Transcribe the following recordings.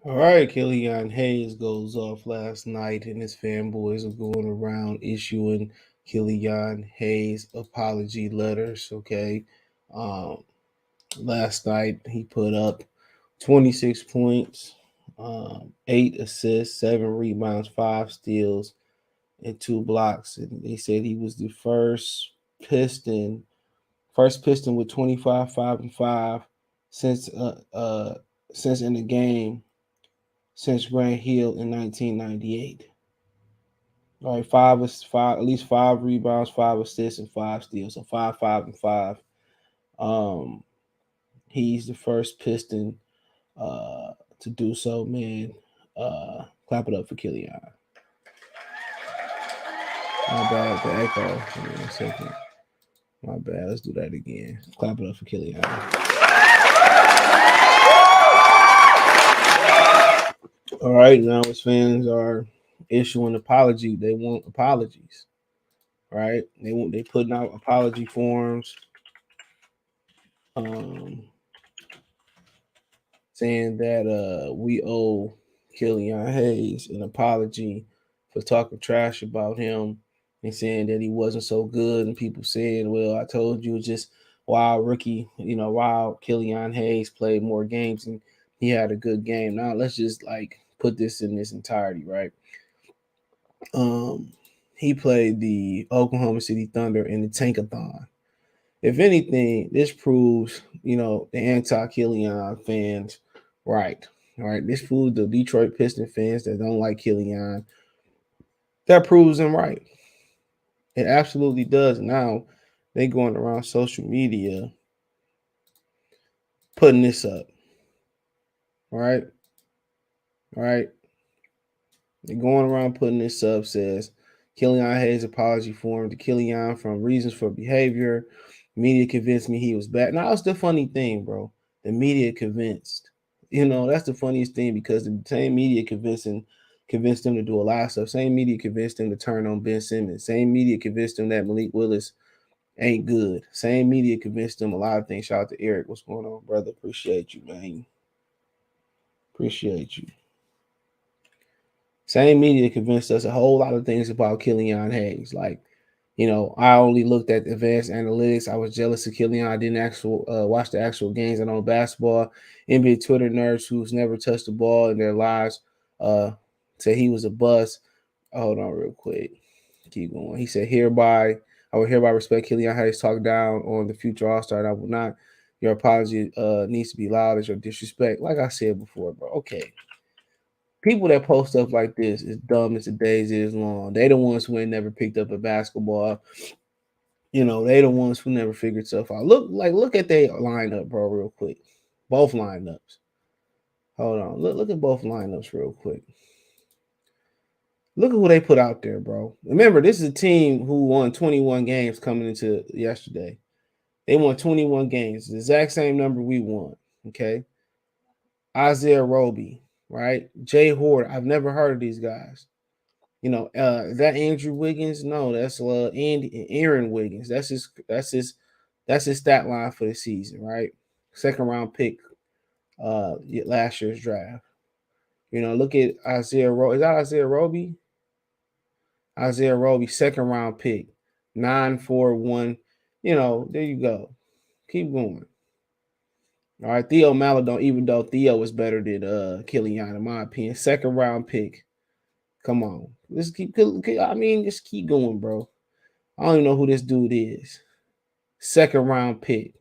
All right, Killian Hayes goes off last night, and his fanboys are going around issuing Killian Hayes apology letters. Okay, um, last night he put up 26 points, 8 assists, 7 rebounds, 5 steals, and 2 blocks. And they said he was the Piston, first Piston with 25, 5 and 5 since since in the game since Grant Hill in 1998. All right, at least 5 rebounds, 5 assists, and 5 steals. So 5, 5, and 5. Um, he's the first Piston to do so, man. Clap it up for Killian. My bad, the echo. Give me 1 second. My bad. Let's do that again. Clap it up for Killian. All right, now his fans are issuing apology. They want apologies. Right? They putting out apology forms. Um, saying that we owe Killian Hayes an apology for talking trash about him and saying that he wasn't so good, and people saying, "Well, I told you, just while while Killian Hayes played more games and he had a good game." Now let's just like put this in this entirety, right? Um, he played the Oklahoma City Thunder in the Tankathon. If anything, this proves, the anti-Killian fans right. All right, this proves the Detroit Piston fans that don't like Killian. That proves them right. It absolutely does. Now they going around social media putting this up. All right, all right. They're going around putting this up. Says Killian Hayes apology form to Killian from reasons for behavior. Media convinced me he was bad. Now that's the funny thing, bro. The media convinced. That's the funniest thing because the same media convinced them to do a lot of stuff. Same media convinced them to turn on Ben Simmons. Same media convinced them that Malik Willis ain't good. Same media convinced them a lot of things. Shout out to Eric. What's going on, brother? Appreciate you, man. Appreciate you. Same media convinced us a whole lot of things about Killian Hayes. Like, I only looked at advanced analytics. I was jealous of Killian. I didn't watch the actual games. I know basketball. NBA Twitter nerds who's never touched the ball in their lives said he was a bust. Hold on real quick. Keep going. He said, I will hereby respect Killian Hayes talk down on the future All-Star, and I will not. Your apology needs to be loud as your disrespect. Like I said before, bro. Okay, people that post stuff like this is dumb as the days is long. They the ones who ain't never picked up a basketball. They the ones who never figured stuff out. Look at their lineup, bro, real quick. Both lineups. Hold on. Look at both lineups real quick. Look at who they put out there, bro. Remember, this is a team who won 21 games coming into yesterday. They won 21 games, the exact same number we won. Okay. Isaiah Roby, right? Jay Horde. I've never heard of these guys. Is that Andrew Wiggins? No, that's Aaron Wiggins. That's his stat line for the season, right? Second round pick, last year's draft. Look at Isaiah Roby. Is that Isaiah Roby? Isaiah Roby, second round pick, 941. There you go. Keep going. All right, Theo Maladon, even though Theo was better than Killian, in my opinion, second round pick. Come on, let's keep. I mean, just keep going, bro. I don't even know who this dude is. Second round pick.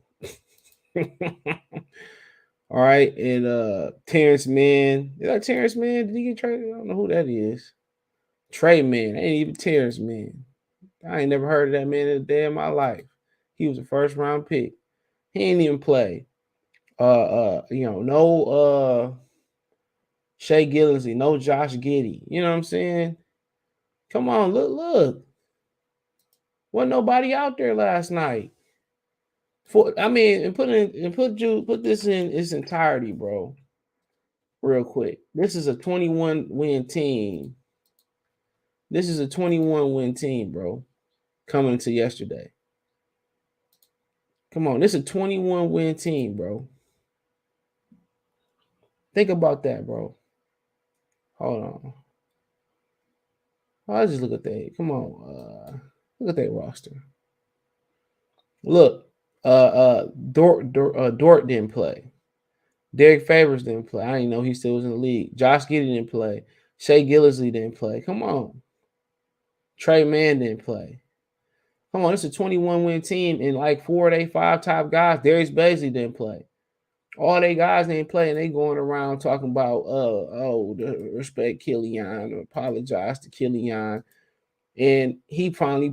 All right, and Terrence Mann. Is that Terrence Mann? Did he get traded? I don't know who that is. Trey Man. Ain't even Terrence Mann. I ain't never heard of that man in a day in my life. He was a first round pick. He ain't even play. No Shea Gillisley, no Josh Giddey. You know what I'm saying? Come on, look. Wasn't nobody out there last night. Put this in its entirety, bro. Real quick. This is a 21 win team. This is a 21 win team, bro. Coming into yesterday. Come on, this is a 21 win team, bro. Think about that, bro. Hold on. I just look at that. Come on. Look at that roster. Look. Dort didn't play. Derek Favors didn't play. I didn't know he still was in the league. Josh Giddey didn't play. Shea Gillisley didn't play. Come on. Trey Mann didn't play. Come on, it's a 21-win team, and like 4 of their 5 top guys, Darius Bazley didn't play. All they guys didn't play, and they going around talking about, respect Killian, apologize to Killian. And he finally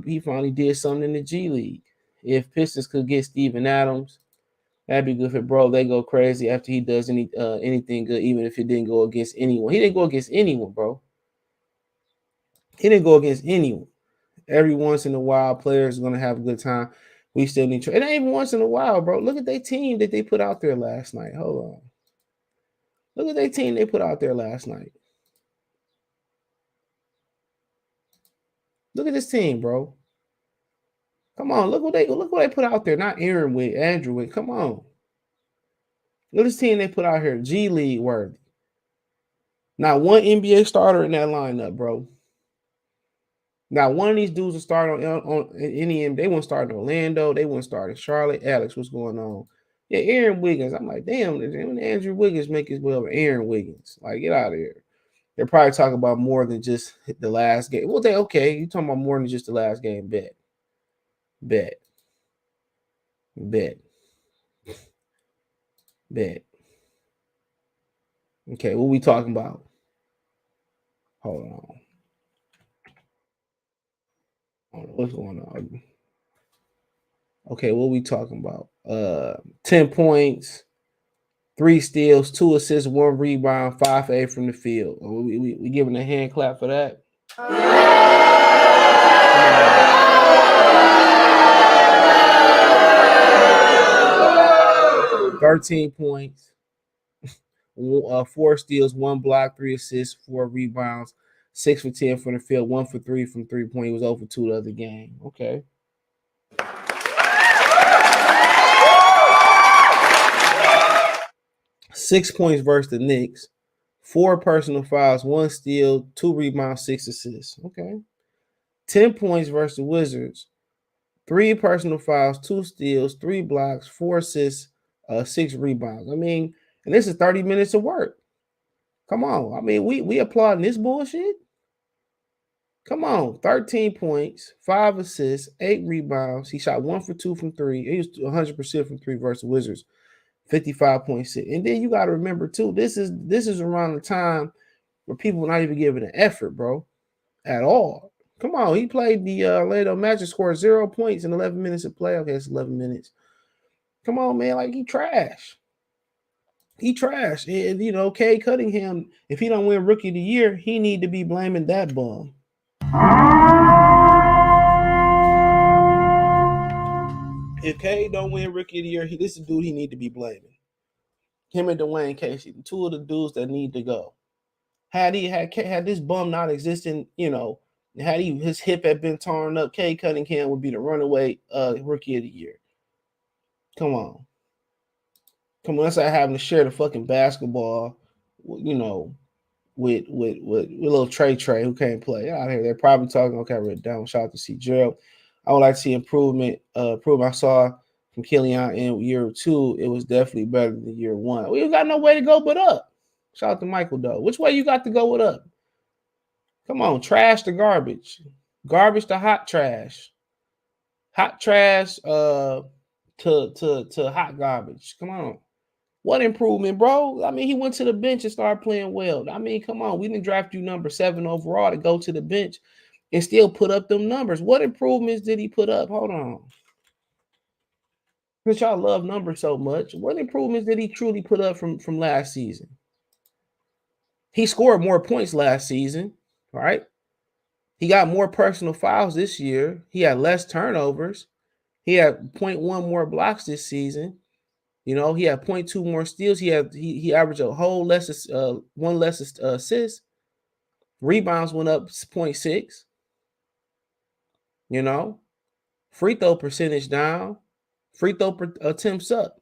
did something in the G League. If Pistons could get Steven Adams, that'd be good for bro. They go crazy after he does anything good, even if it didn't go against anyone. He didn't go against anyone, bro. He didn't go against anyone. Every once in a while, players are gonna have a good time. We still need to. It ain't even once in a while, bro. Look at their team that they put out there last night. Hold on. Look at their team they put out there last night. Look at this team, bro. Come on, look what they put out there. Not Aaron Wick, Andrew Wick. Come on. Look at this team they put out here. G League worthy. Not one NBA starter in that lineup, bro. Now, one of these dudes will start on any. They won't start in Orlando. They won't start in Charlotte. Alex, what's going on? Yeah, Aaron Wiggins. I'm like, damn, Andrew Wiggins make his way over Aaron Wiggins. Like, get out of here. They're probably talking about more than just the last game. Well, okay. You talking about more than just the last game? Bet. Okay, what we talking about? Hold on. What's going on? Okay, what we talking about? 10 points, 3 steals, 2 assists, 1 rebound, 5 for 8 from the field. We giving a hand clap for that? 13 points, 4 steals, 1 block, 3 assists, 4 rebounds, 6 for 10 from the field, 1 for 3 from 3-point. He was over 2 the other game. Okay. Six points versus the Knicks, 4 personal fouls, 1 steal, 2 rebounds, 6 assists. Okay. 10 points versus the Wizards, 3 personal fouls, 2 steals, 3 blocks, 4 assists, 6 rebounds. I mean, and this is 30 minutes of work. Come on. I mean, we applauding this bullshit. Come on. 13 points, 5 assists, 8 rebounds. He shot 1 for 2 from 3. He was 100% from 3 versus the Wizards. 55.6. And then you got to remember too, this is around the time where people are not even giving an effort, bro, at all. Come on, he played the Orlando Magic, scored 0 points in 11 minutes of play. Okay, it's 11 minutes. Come on, man, like he trash. He trash. And you know, Cade Cunningham, if he don't win Rookie of the Year, he need to be blaming that bum. If Cade don't win Rookie of the Year, this is the dude he need to be blaming. Him and Dwayne Casey, 2 of the dudes that need to go. Had this bum not existing, you know, had his hip had been torn up, Cade Cunningham would be the runaway Rookie of the Year. Come on. That's like having to share the fucking basketball, you know, with little Trey who can't play. Out here, they're probably talking. Okay, I read down. Shout out to C. Gerald. I would like to see improvement. I saw from Killian in year 2. It was definitely better than year 1. We got no way to go but up. Shout out to Michael though. Which way you got to go with up? Come on, trash to garbage. Garbage to hot trash. Hot trash to hot garbage. Come on. What improvement, bro? I mean, he went to the bench and started playing well. I mean, come on. We didn't draft you number 7 overall to go to the bench and still put up them numbers. What improvements did he put up? Hold on. Because y'all love numbers so much. What improvements did he truly put up from last season? He scored more points last season, right? He got more personal fouls this year. He had less turnovers. He had 0.1 more blocks this season. You know, he had 0.2 more steals. He averaged a whole one less assist. Rebounds went up 0.6. You know, free throw percentage down. Free throw attempts up.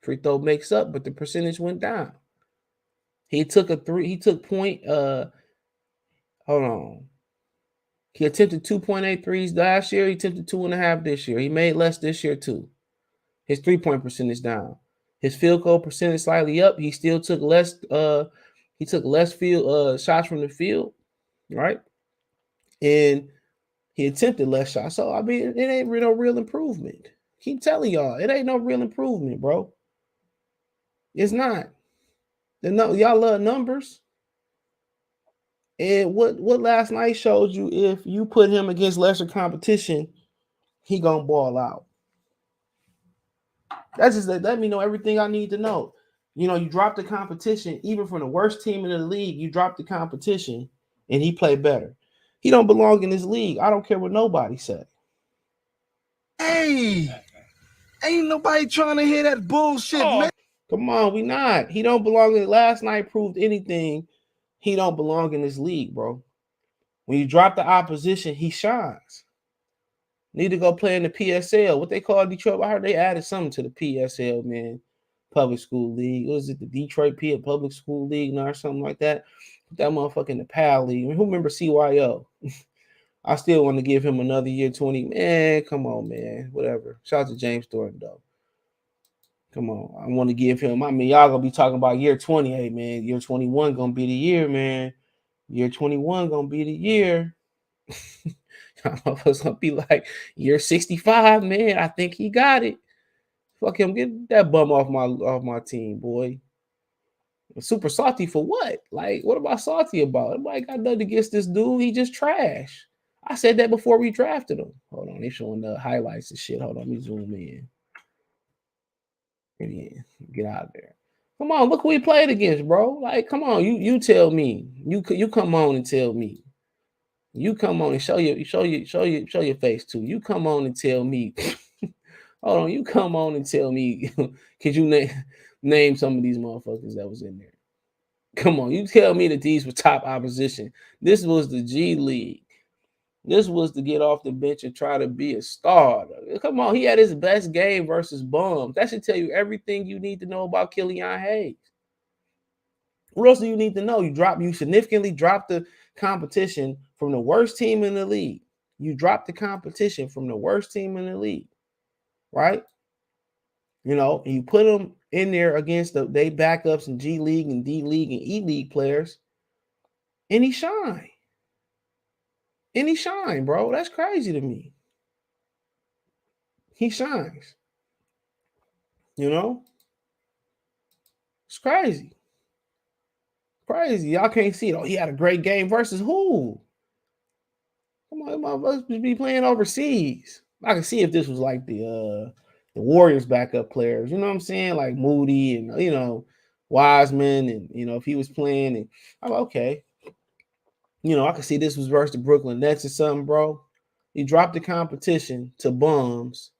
Free throw makes up, but the percentage went down. He took Hold on. He attempted 2.8 threes last year. He attempted 2.5 this year. He made less this year too. His 3-point percentage down. His field goal percentage slightly up. He still took less. He took less field shots from the field, right? And he attempted less shots. So I mean, it ain't no real improvement. Keep telling y'all, it ain't no real improvement, bro. It's not. Y'all love numbers. And what last night showed you, if you put him against lesser competition, he gonna ball out. That's just let me know everything I need to know. You know, you drop the competition, even from the worst team in the league, you drop the competition and he played better. He don't belong in this league. I don't care what nobody said. Hey, ain't nobody trying to hear that bullshit, man. Come on, we not. He don't belong in. Last night proved anything. He don't belong in this league, bro. When you drop the opposition, he shines. Need to go play in the PSL. What they call Detroit? I heard they added something to the PSL, man. Public School League. Was it the Detroit Public School League or something like that? Put that motherfucker in the PAL League. I mean, who remember CYO? I still want to give him another year 20. Man, come on, man. Whatever. Shout out to James Thornton, though. Come on. I want to give him. I mean, y'all gonna be talking about year 20. Hey, man, year 21 gonna be the year, man. Year 21 gonna be the year. I was gonna be like, year 65, man. I think he got it. Fuck him, get that bum off my team, boy. Super salty for what? Like, what am I salty about? Nobody got nothing against this dude. He just trash. I said that before we drafted him. Hold on, they showing the highlights and shit. Hold on, let me zoom in. Get out of there. Come on, look who he played against, bro. Like, come on, you tell me. You come on and tell me. You come on and show your face too. You come on and tell me. Hold on, you come on and tell me. Could you name some of these motherfuckers that was in there? Come on, you tell me that these were top opposition. This was the G League. This was to get off the bench and try to be a star. Come on, he had his best game versus bums. That should tell you everything you need to know about Killian Hayes. What else do you need to know? You significantly dropped the competition from the worst team in the league. You dropped the competition from the worst team in the league, right? You know, and you put them in there against they backups in G League and D League and E League players, and he shine. And he shine, bro. That's crazy to me. He shines. You know? It's crazy. Crazy. Y'all can't see it. Oh, he had a great game versus who? Come on, motherfuckers be playing overseas. I can see if this was like the Warriors backup players. You know what I'm saying? Like Moody and Wiseman, and if he was playing, and I'm okay. I could see this was versus the Brooklyn Nets or something, bro. He dropped the competition to bums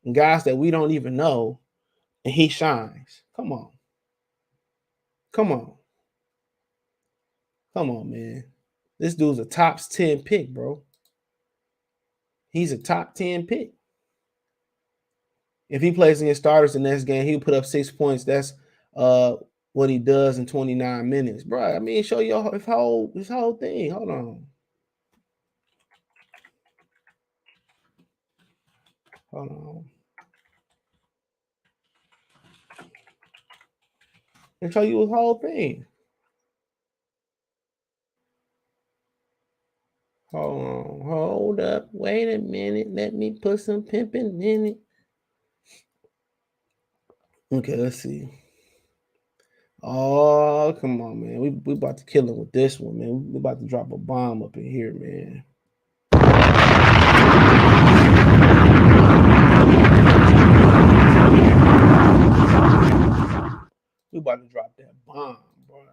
and guys that we don't even know, and he shines. Come on. Come on. Come on, man. This dude's a top 10 pick, bro. He's a top 10 pick. If he plays against starters the next game, he'll put up 6 points. That's what he does in 29 minutes. Bro, I mean, show you his whole thing. Hold on. Hold on. And show you his whole thing. Hold on. Hold up. Wait a minute. Let me put some pimping in it. Okay, let's see. Oh, come on, man. We about to kill him with this one, man. We about to drop a bomb up in here, man. We about to drop that bomb, bro.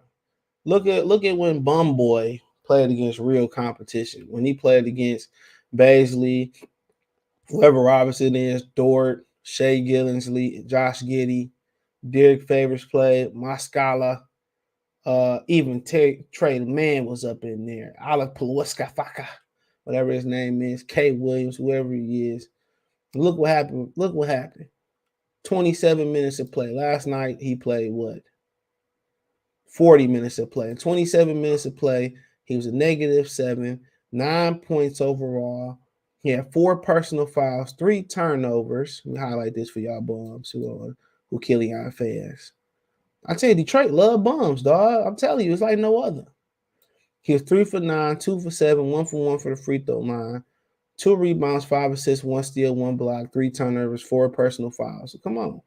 Look at when Bum Boy played against real competition. When he played against Baisley, whoever Robinson is, Dort, Shea Gillensley, Josh Giddey, Derek Favors played, Mascala, even Trey Mann was up in there. Alec Puluskafaka, whatever his name is, K. Williams, whoever he is. Look what happened. 27 minutes of play. Last night he played what? 40 minutes of play. 27 minutes of play, He was a -7, 9 points overall. He had 4 personal fouls, 3 turnovers. Let me highlight this for y'all bums who Killian fans. I tell you, Detroit love bums, dog. I'm telling you, it's like no other. He was 3 for 9, 2 for 7, 1 for 1 for the free throw line, 2 rebounds, 5 assists, 1 steal, 1 block, 3 turnovers, 4 personal fouls. So come on.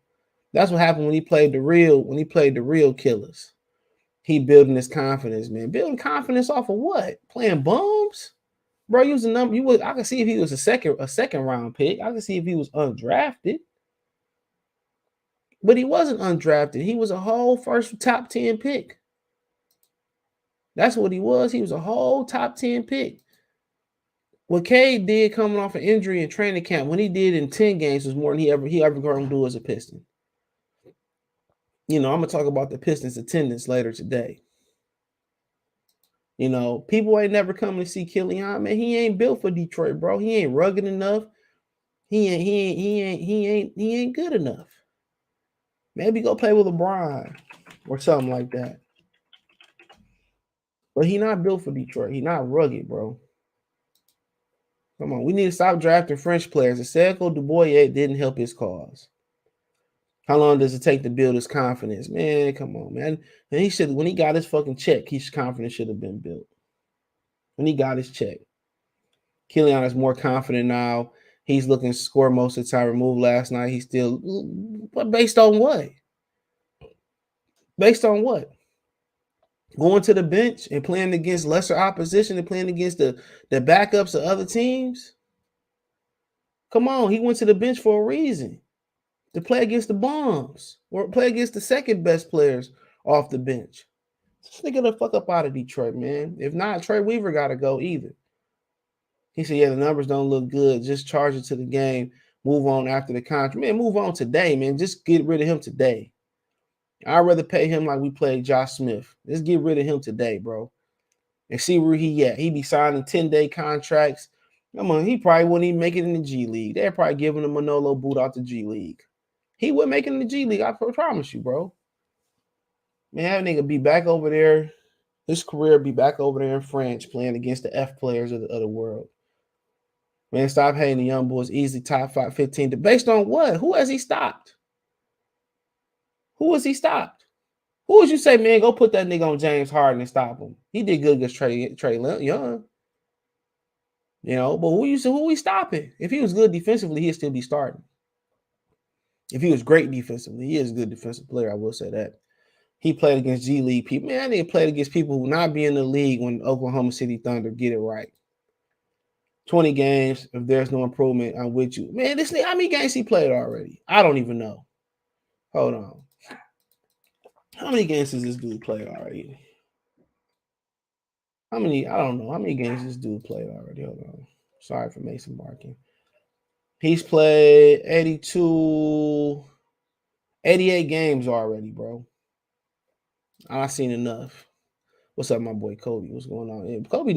That's what happened when he played the real killers. He building his confidence, man. Building confidence off of what? Playing bums? Bro, you was a number. I could see if he was a second round pick. I could see if he was undrafted. But he wasn't undrafted. He was a whole first top 10 pick. That's what he was. He was a whole top 10 pick. What Cade did coming off an injury in training camp, when he did in 10 games, was more than he ever going to do as a Piston. I'm going to talk about the Pistons' attendance later today. People ain't never coming to see Killian, man. He ain't built for Detroit, bro. He ain't rugged enough. He ain't good enough. Maybe go play with LeBron or something like that. But he not built for Detroit. He not rugged, bro. Come on, we need to stop drafting French players. Sekou Doumbouya didn't help his cause. How long does it take to build his confidence? Man, come on, man. And when he got his fucking check, his confidence should have been built. When he got his check. Killian is more confident now. He's looking to score most of the time. Removed last night. He's still, but based on what? Based on what? Going to the bench and playing against lesser opposition and playing against the backups of other teams? Come on, he went to the bench for a reason. To play against the bombs or play against the second best players off the bench. This nigga the fuck up out of Detroit, man. If not, Trey Weaver got to go either. He said, yeah, the numbers don't look good. Just charge it to the game. Move on after the contract. Man, move on today, man. Just get rid of him today. I'd rather pay him like we played Josh Smith. Let's get rid of him today, bro. And see where he at. He be signing 10-day contracts. Come on, he probably wouldn't even make it in the G League. They're probably giving him Manolo boot out the G League. He would make it in the G League. I promise you, bro. Man, that nigga be back over there. His career be back over there in France playing against the F players of the world. Man, stop hating the young boys. Easy top 15. Based on what? Who has he stopped? Who has he stopped? Who would you say, man, go put that nigga on James Harden and stop him? He did good against Trey Young. But who we stopping? If he was good defensively, he'd still be starting. If he was great defensively, he is a good defensive player. I will say that. He played against G League people. Man, I think he played against people who not be in the league when Oklahoma City Thunder get it right. 20 games. If there's no improvement, I'm with you. Man, this nigga, how many games he played already? I don't even know. Hold on. How many games does this dude play already? I don't know. How many games this dude played already? Hold on. Sorry for Mason barking. He's played 88 games already, bro. I've seen enough. What's up, my boy Kobe? What's going on? Yeah, Kobe,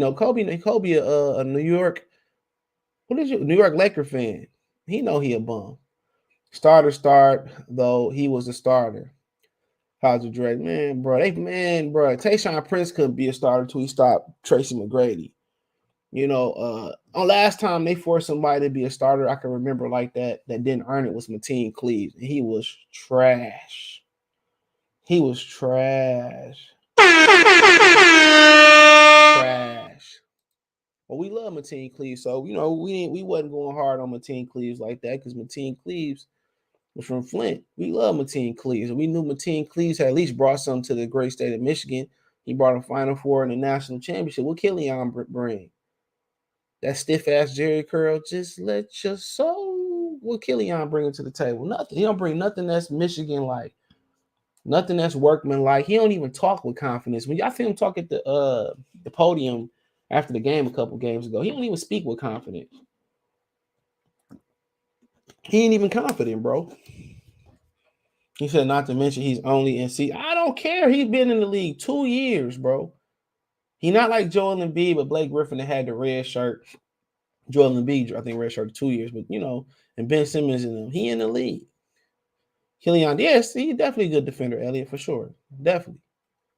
a New York. What is your New York Laker fan? He know he a bum. Start, though he was a starter. How's the Drake? Man, bro. Tayshaun Prince couldn't be a starter until he stopped Tracy McGrady. On last time they forced somebody to be a starter, I can remember like that didn't earn it was Mateen Cleaves. And he was trash. Trash. Well, we love Mateen Cleaves, so we wasn't going hard on Mateen Cleaves like that because Mateen Cleaves was from Flint. We love Mateen Cleaves, and we knew Mateen Cleaves had at least brought something to the great state of Michigan. He brought a Final Four and a national championship. What Killian bring? That stiff ass Jerry curl, just let your soul. What Killian bringing to the table? Nothing. He don't bring nothing that's Michigan like. Nothing that's workman like. He don't even talk with confidence. When y'all see him talk at the podium after the game a couple games ago, he don't even speak with confidence. He ain't even confident, bro. He said not to mention he's only in C. I don't care. He's been in the league 2 years, bro. He not like Joel Embiid, but Blake Griffin that had the red shirt. Joel Embiid, I think red shirt 2 years, but and Ben Simmons and them. He in the league. Killian, yes, he's definitely a good defender, Elliot, for sure. Definitely.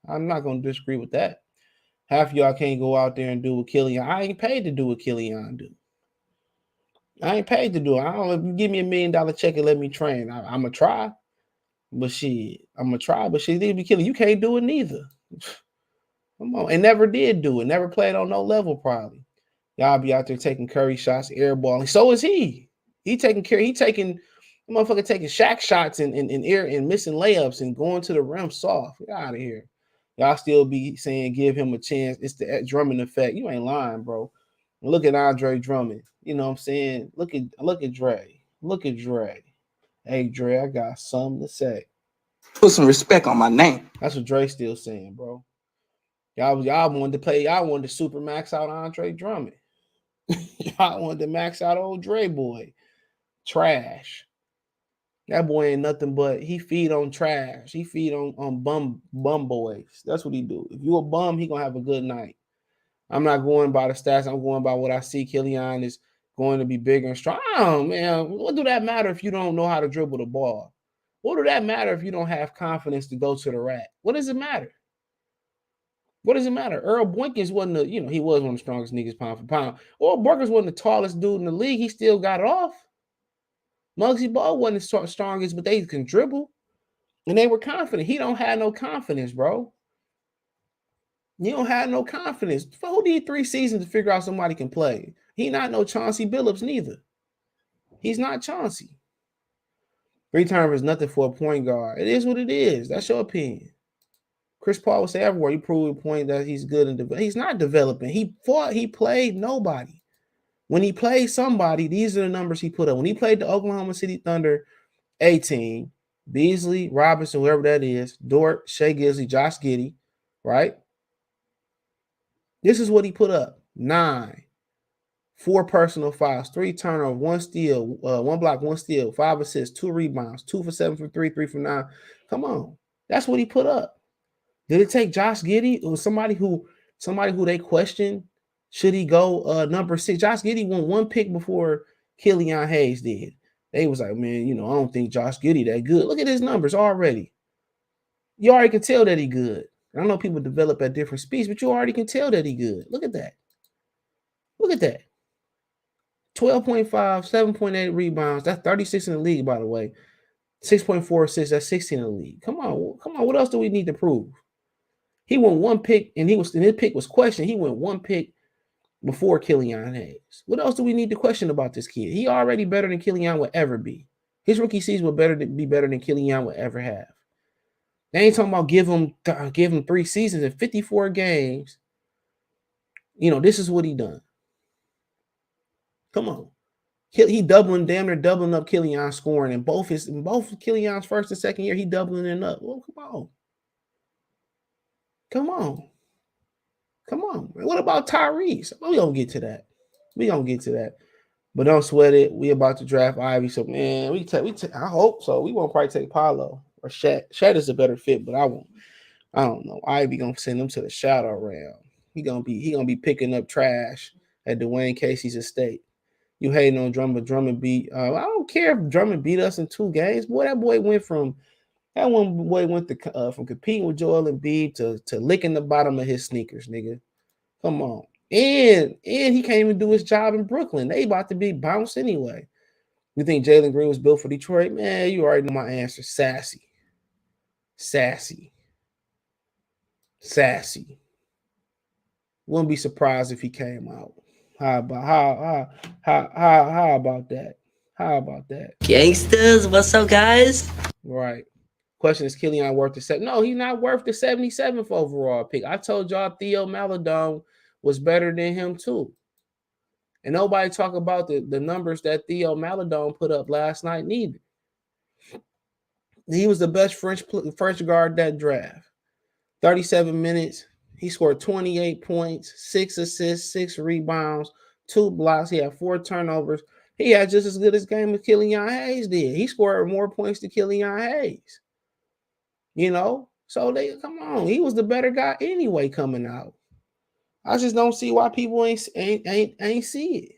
I'm not going to disagree with that. Half of y'all can't go out there and do what Killian. I ain't paid to do what Killian do. I ain't paid to do it. I don't give me $1 million check and let me train. I'm gonna try, but shit, they be killing. You can't do it neither. Come on, and never did do it. Never played on no level probably. Y'all be out there taking Curry shots, airballing. So is he. He taking motherfucker taking Shaq shots and air and missing layups and going to the rim soft. Get out of here. Y'all still be saying give him a chance. It's the Drummond effect. You ain't lying, bro. Look at Andre Drummond. You know what I'm saying? Look at Dre. Look at Dre. Hey Dre, I got something to say. Put some respect on my name. That's what Dre's still saying, bro. Y'all wanted to play. Y'all wanted to super max out Andre Drummond. Y'all wanted to max out old Dre boy. Trash. That boy ain't nothing but he feed on trash. He feed on bum boys. That's what he do. If you a bum, he gonna have a good night. I'm not going by the stats. I'm going by what I see. Killian is going to be bigger and strong. Oh, man, what do that matter if you don't know how to dribble the ball? What do that matter if you don't have confidence to go to the rack? What does it matter? What does it matter? Earl Boykins wasn't he was one of the strongest niggas pound for pound. Earl Boykins wasn't the tallest dude in the league. He still got it off. Muggsy Ball wasn't the strongest, but they can dribble. And they were confident. He don't have no confidence, bro. You don't have no confidence. Who need 3 seasons to figure out somebody can play? He not no Chauncey Billups neither. He's not Chauncey. 3 turnovers is nothing for a point guard. It is what it is. That's your opinion. Chris Paul would say everywhere. He proved a point that he's good and he's not developing. He played nobody. When he played somebody, these are the numbers he put up. When he played the Oklahoma City Thunder A team, Beasley, Robinson, whoever that is, Dort, Shea Gilgeous, Josh Giddey, right? This is what he put up. 9, 4 personal fouls, 3 turnovers, 1 steal, 1 block, 1 steal, 5 assists, 2 rebounds, 2 for 7 from 3, 3 from 9. Come on. That's what he put up. Did it take Josh Giddey or somebody who they questioned? Should he go number 6? Josh Giddey won 1 pick before Killian Hayes did. They was like, man, I don't think Josh Giddey that good. Look at his numbers already. You already can tell that he good. I know people develop at different speeds, but you already can tell that he good. Look at that. Look at that. 12.5, 7.8 rebounds. That's 36 in the league, by the way. 6.4 assists. That's 16 in the league. Come on. What else do we need to prove? He won 1 pick, and his pick was questioned. He went 1 pick before Killian Hayes. What else do we need to question about this kid? He already better than Killian would ever be. His rookie season would be better than Killian would ever have. They ain't talking about give him 3 seasons and 54 games. This is what he done. Come on. He damn near doubling up Killian's scoring in both Killian's first and second year. He doubling it up. Well, come on. What about Tyrese? We gonna get to that. But don't sweat it. We about to draft Ivy. So man, I hope so. We won't probably take Paolo or Shat. Shat is a better fit, but I won't. I don't know. Ivy gonna send him to the shadow round. He gonna be picking up trash at Dwayne Casey's estate. You hating on Drummond. Drummond beat. I don't care if Drummond beat us in 2 games. Boy, that boy went from from competing with Joel Embiid to licking the bottom of his sneakers, nigga. Come on. And he can't even do his job in Brooklyn. They about to be bounced anyway. You think Jalen Green was built for Detroit? Man, you already know my answer. Sassy. Wouldn't be surprised if he came out. How about that? How about that? Gangsters, what's up, guys? Right. Question is Killian worth the 7? No, he's not worth the 77th overall pick. I told y'all Theo Maledon was better than him too. And nobody talk about the numbers that Theo Maledon put up last night neither. He was the best French guard that draft. 37 minutes. He scored 28 points, 6 assists, 6 rebounds, 2 blocks. He had 4 turnovers. He had just as good a game as Killian Hayes did. He scored more points than Killian Hayes. So come on. He was the better guy anyway coming out. I just don't see why people ain't see it.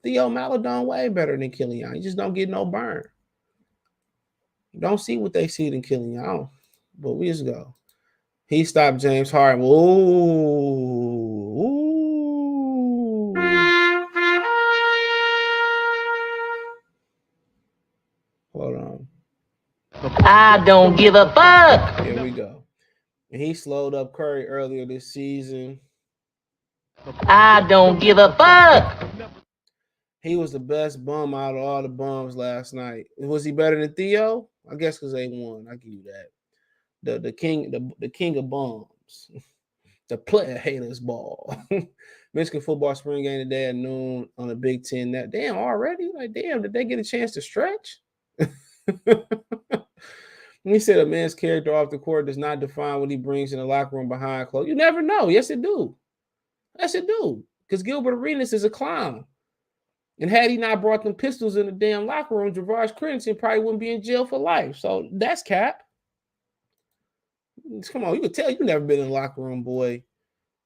Theo Maledon way better than Killian. He just don't get no burn. Don't see what they see in Killian. But we just go. He stopped James Harden. Whoa. I don't give a fuck. Here we go. And he slowed up Curry earlier this season. I don't give a fuck. He was the best bum out of all the bums last night. Was he better than Theo? I guess because they won. I give you that. The king of bums. The player haters ball. Michigan football spring game today at noon on the Big Ten. That damn already? Like, damn, did they get a chance to stretch? He said a man's character off the court does not define what he brings in the locker room behind clothes. You never know. Yes, it do. Yes, it do. Because Gilbert Arenas is a clown. And had he not brought them pistols in the damn locker room, Javarius Crittenton probably wouldn't be in jail for life. So that's cap. Come on, you could tell you never been in the locker room, boy.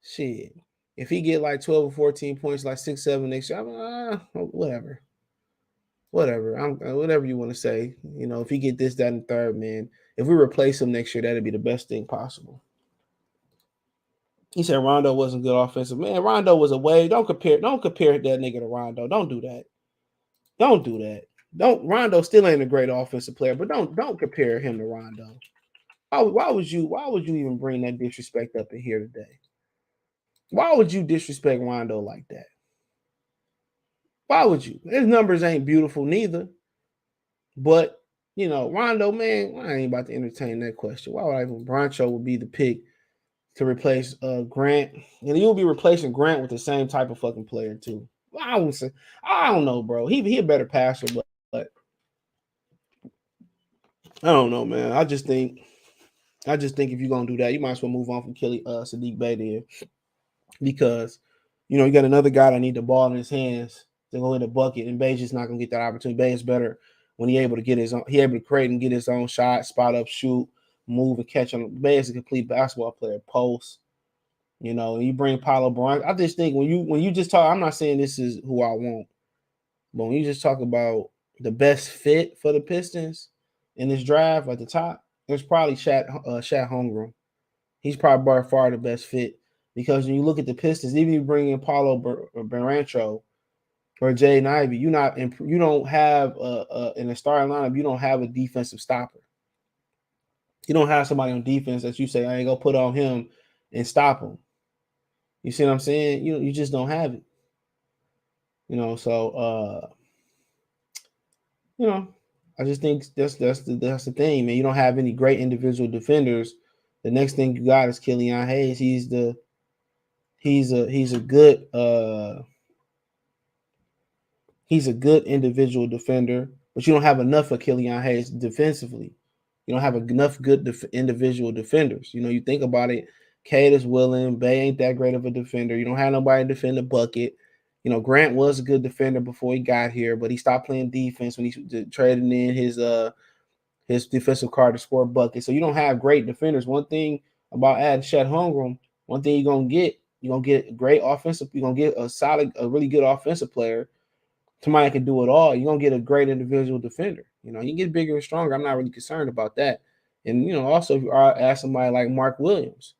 Shit. If he get like 12 or 14 points, like 6, 7 next year, whatever. Whatever you want to say. You know, if he get this, that, and third, man. If we replace him next year, that'd be the best thing possible. He said Rondo wasn't good offensive. Man, Rondo was away. Don't compare that nigga to Rondo. Don't do that. Don't do that. Rondo still ain't a great offensive player, but don't compare him to Rondo. Why would you even bring that disrespect up in here today? Why would you disrespect Rondo like that? Why would you? His numbers ain't beautiful neither. But, you know, Rondo, man, I ain't about to entertain that question. Why would I even? Broncho would be the pick to replace Grant. And you'll be replacing Grant with the same type of fucking player, too. I don't know, bro. He a better passer, but I don't know, man. I just think if you're gonna do that, you might as well move on from Sadiq Bey there. Because, you know, you got another guy that need the ball in his hands to go in the bucket, and Bay's just not gonna get that opportunity. Bay is better when he able to create and get his own shot, spot up, shoot, move, and catch on. Bay is a complete basketball player, post. You know, and you bring Paolo Bronco. I just think when you just talk, I'm not saying this is who I want, but when you just talk about the best fit for the Pistons in this draft at the top, there's probably Shat Holmgren. He's probably by far the best fit because when you look at the Pistons, even if you bring in Paulo Barrancho or Jaden Ivey, you don't have in the starting lineup, you don't have a defensive stopper. You don't have somebody on defense that you say, I ain't gonna put on him and stop him. You see what I'm saying? You just don't have it. You know, so you know, I just think that's the thing, man. You don't have any great individual defenders. The next thing you got is Killian Hayes. He's a good individual defender, but you don't have enough of Killian Hayes defensively. You don't have enough good individual defenders. You know, you think about it. Cade is willing. Bay ain't that great of a defender. You don't have nobody to defend the bucket. You know, Grant was a good defender before he got here, but he stopped playing defense when he traded in his defensive card to score buckets. So you don't have great defenders. One thing about adding Shat Holmgren, one thing you're gonna get a great offensive. You're gonna get a really good offensive player. Somebody that can do it all. You're gonna get a great individual defender. You know, you get bigger and stronger. I'm not really concerned about that. And you know, also if you ask somebody like Mark Williams,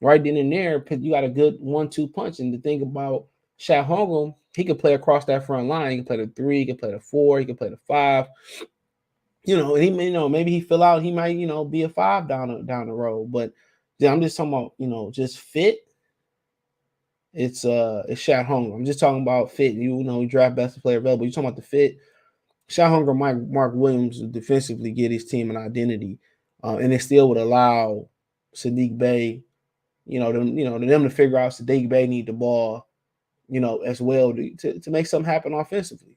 right then and there, you got a good 1-2 punch. And to think about Shat Holmgren, he could play across that front line. He can play the 3, he can play the 4, he can play the 5. You know, and maybe he fill out, he might, be a 5 down the road. But I'm just talking about, just fit. It's Shat Holmgren. I'm just talking about fit. You draft best player available. You're talking about the fit. Shat Holmgren, Mark Williams defensively get his team an identity, and it still would allow Sadiq Bey, them to figure out Sadiq Bey need the ball, as well to make something happen offensively.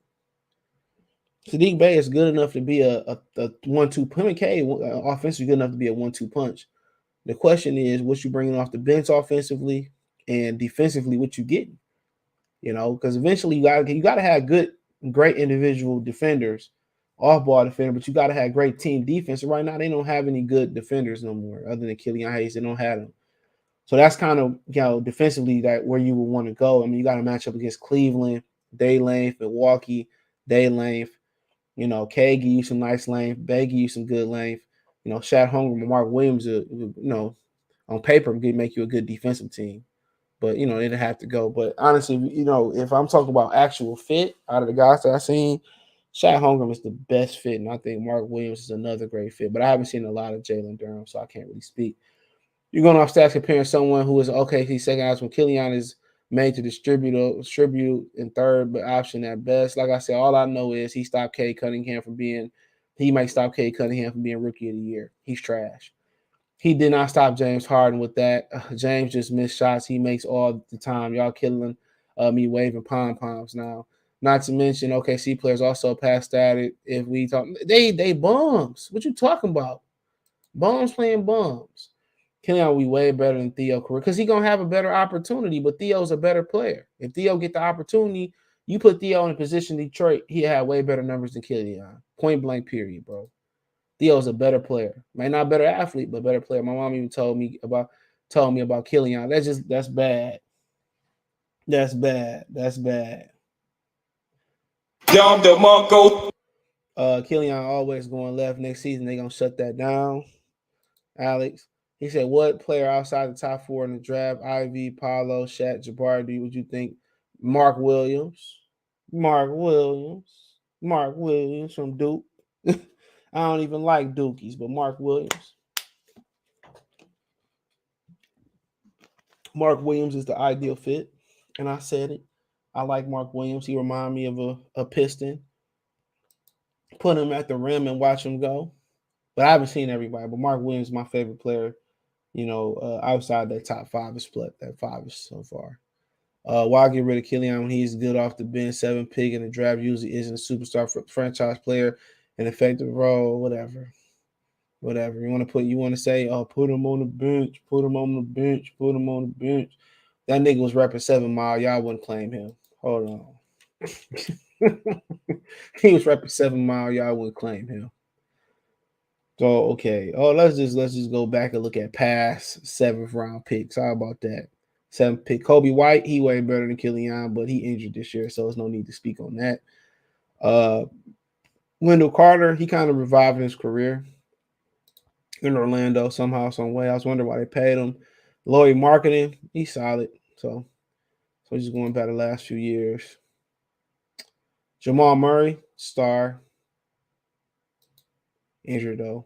Sadiq Bey is good enough to be a 1-2 punch. Him and K offensively good enough to be a 1-2 punch. The question is, what you bringing off the bench offensively and defensively, what you getting? Because eventually you got to have great individual defenders, off-ball defender, but you got to have great team defense. And right now, they don't have any good defenders no more, other than Killian Hayes. They don't have them. So that's kind of, defensively that where you would want to go. I mean, you got to match up against Cleveland, day length, Milwaukee, day length. K give you some nice length, Bay give you some good length. Shat Holmgren and Mark Williams, on paper, could make you a good defensive team. But, they didn't have to go. But honestly, if I'm talking about actual fit out of the guys that I've seen, Shaq Holmgren is the best fit, and I think Mark Williams is another great fit. But I haven't seen a lot of Jalen Durham, so I can't really speak. You're going off stats comparing someone who is OKC second option when Killian is made to distribute in third, but option at best. Like I said, all I know is he stopped Cade Cunningham from being. He might stop Cade Cunningham from being rookie of the year. He's trash. He did not stop James Harden with that. James just missed shots he makes all the time. Y'all killing me waving pom-poms now. Not to mention OKC players also passed at it. If we talk, they bums. What you talking about? Bums playing bums. Killian will be way better than Theo career because he's gonna have a better opportunity, but Theo's a better player. If Theo get the opportunity, you put Theo in a position in Detroit, he had way better numbers than Killian. Point blank, period, bro. Theo's a better player. Might not better athlete, but better player. My mom even told me about Killian. That's bad. That's bad. That's bad. Killian always going left. Next season, they gonna shut that down. Alex. He said, what player outside the top 4 in the draft, Ivy, Paulo, Shaq, Jabari, would you think? Mark Williams. Mark Williams from Duke. I don't even like Dookies, but Mark Williams. Mark Williams is the ideal fit, and I said it. I like Mark Williams. He reminds me of a Piston. Put him at the rim and watch him go. But I haven't seen everybody, but Mark Williams is my favorite player. Outside that top 5 is split. That 5 is so far. Why get rid of Killian when he's good off the bench, 7 pick in the draft, usually isn't a superstar franchise player, an effective role, whatever. You want to say, oh, put him on the bench. That nigga was repping 7 Mile. Y'all wouldn't claim him. Hold on. He was repping 7 Mile. Y'all wouldn't claim him. So okay. Oh, let's just go back and look at past 7th round picks. How about that? 7th pick. Kobe White, he way better than Killian, but he injured this year, so there's no need to speak on that. Wendell Carter, he kind of revived his career in Orlando somehow, some way. I was wondering why they paid him. Lloyd Marketing, he's solid. So just going back the last few years. Jamal Murray, star. Injured though.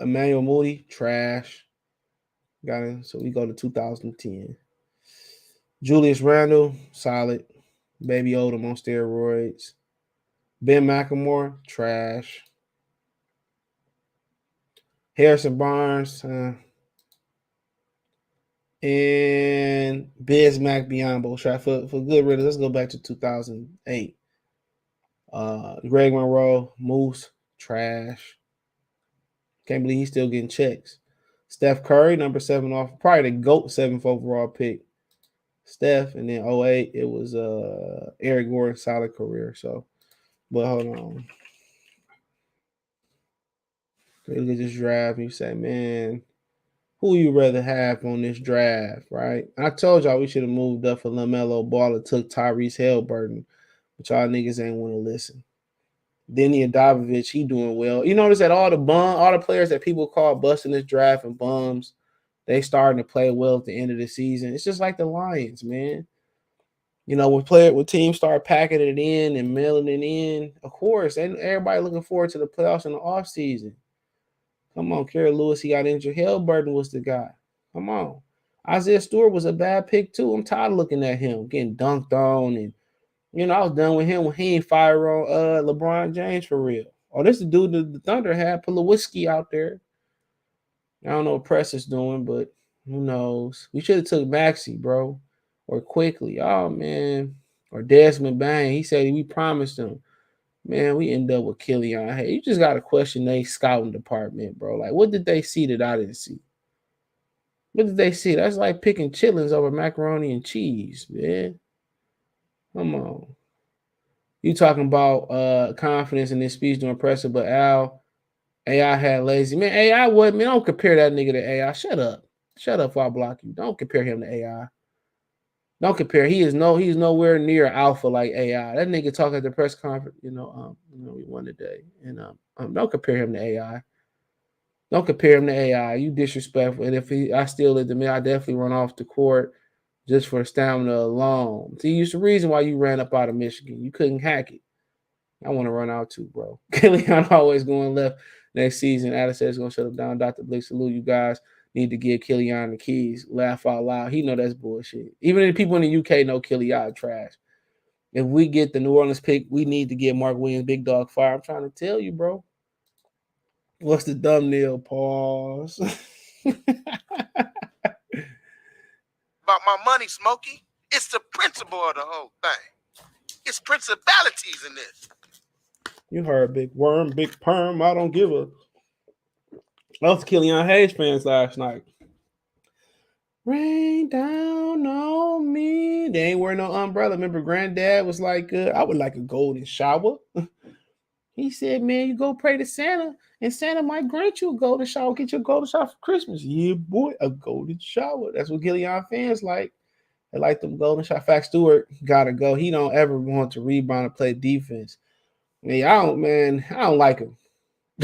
Emmanuel Moody, trash. Got him. So we go to 2010. Julius Randle, solid. Baby Odom on steroids. Ben McLemore, trash. Harrison Barnes, and Bismack Biyombo. For good riddance, let's go back to 2008. Greg Monroe, Moose, trash. Can't believe he's still getting checks. Steph Curry, number 7 off, probably the GOAT 7th overall pick. Steph, and then 08, it was Eric Gordon, solid career. So, but hold on. Look at this draft, and you say, man, who you rather have on this draft, right? I told y'all we should have moved up for LaMelo Ball and took Tyrese Halliburton, but y'all niggas ain't want to listen. Denny Adovich, he doing well. You notice that all the players that people call busting this draft and bums, they starting to play well at the end of the season. It's just like the Lions, man. When teams start packing it in and mailing it in, of course, and everybody looking forward to the playoffs in the offseason. Come on, Kerry Lewis, he got injured. Halliburton was the guy. Come on. Isaiah Stewart was a bad pick, too. I'm tired of looking at him getting dunked on. And, I was done with him when he ain't fire on LeBron James for real. Oh, this is the dude that the Thunder had, Pulawiski out there. I don't know what Press is doing, but who knows? We should have took Maxey, bro, or Quickly. Oh, man. Or Desmond Bain. He said we promised him. Man, we end up with Killian. Hey, you just got to question their scouting department, bro. Like, what did they see that I didn't see? What did they see? That's like picking chitlins over macaroni and cheese, man. Come on. You talking about confidence in this speech doing presser, but AI had lazy. Man, AI what? Man, don't compare that nigga to AI. Shut up. Shut up before I block you. Don't compare him to AI. Don't compare. He's nowhere near alpha like AI. That nigga talking at the press conference, we won today. And don't compare him to AI. Don't compare him to AI. You disrespectful. And if I still at the middle, I definitely run off the court just for stamina alone. See, it's the reason why you ran up out of Michigan. You couldn't hack it. I want to run out too, bro. Killian always going left next season. Adam says going to shut him down. Dr. Blake, salute you guys. Need to give Killian the keys. Laugh out loud. He know that's bullshit. Even the people in the UK know Killian trash. If we get the New Orleans pick, we need to get Mark Williams big dog fire. I'm trying to tell you, bro. What's the thumbnail? Pause. About my money, Smokey. It's the principle of the whole thing. It's principalities in this. You heard Big Worm, Big Perm. I don't give a. I was Killian Hayes fans last night. Rain down on me. They ain't wearing no umbrella. Remember, Granddad was like, I would like a golden shower. He said, man, you go pray to Santa, and Santa might grant you a golden shower. Get you a golden shower for Christmas. Yeah, boy, a golden shower. That's what Killian fans like. They like them golden shower. Fact Stewart gotta go. He don't ever want to rebound and play defense. I don't like him.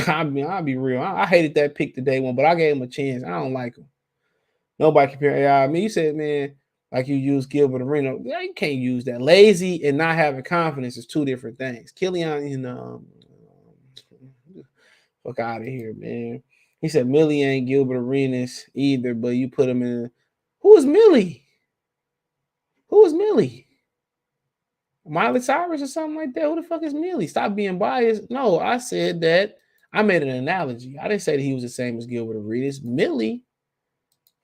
I'll be real. I hated that pick the day one, but I gave him a chance. I don't like him. Nobody compare AI. I mean, you said, man, like you use Gilbert Arenas. Yeah, you can't use that. Lazy and not having confidence is two different things. Killian, fuck out of here, man. He said Millie ain't Gilbert Arenas either, but you put him in. Who is Millie? Who is Millie? Miley Cyrus or something like that? Who the fuck is Millie? Stop being biased. No, I said that. I made an analogy. I didn't say that he was the same as Gilbert Arenas. Millie.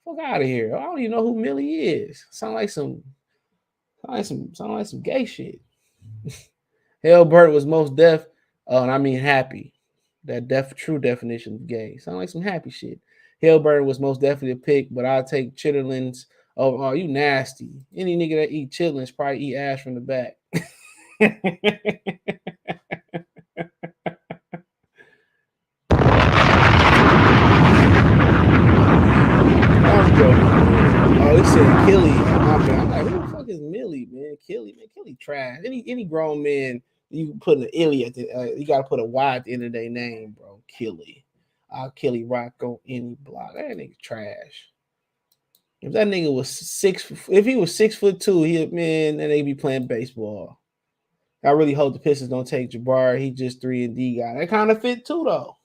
Fuck out of here. I don't even know who Millie is. Sound like some gay shit. Hellbert was most deaf, and I mean happy. That true definition of gay. Sound like some happy shit. Hellbert was most definitely a pick, but I'll take Chitterlings. Oh, you nasty. Any nigga that eat chitlins probably eat ass from the back. Oh, he said Killian. I'm like, who the fuck is Millie, man? Killian, man. Killian trash. Any grown man, you put an illy at the, you gotta put a Y at the end of their name, bro. Killy. I'll Killy rock on any block. That nigga trash. If that nigga was if he was 6'2", then they be playing baseball. I really hope the Pistons don't take Jabbar. He just 3-and-D guy. That kind of fit too, though.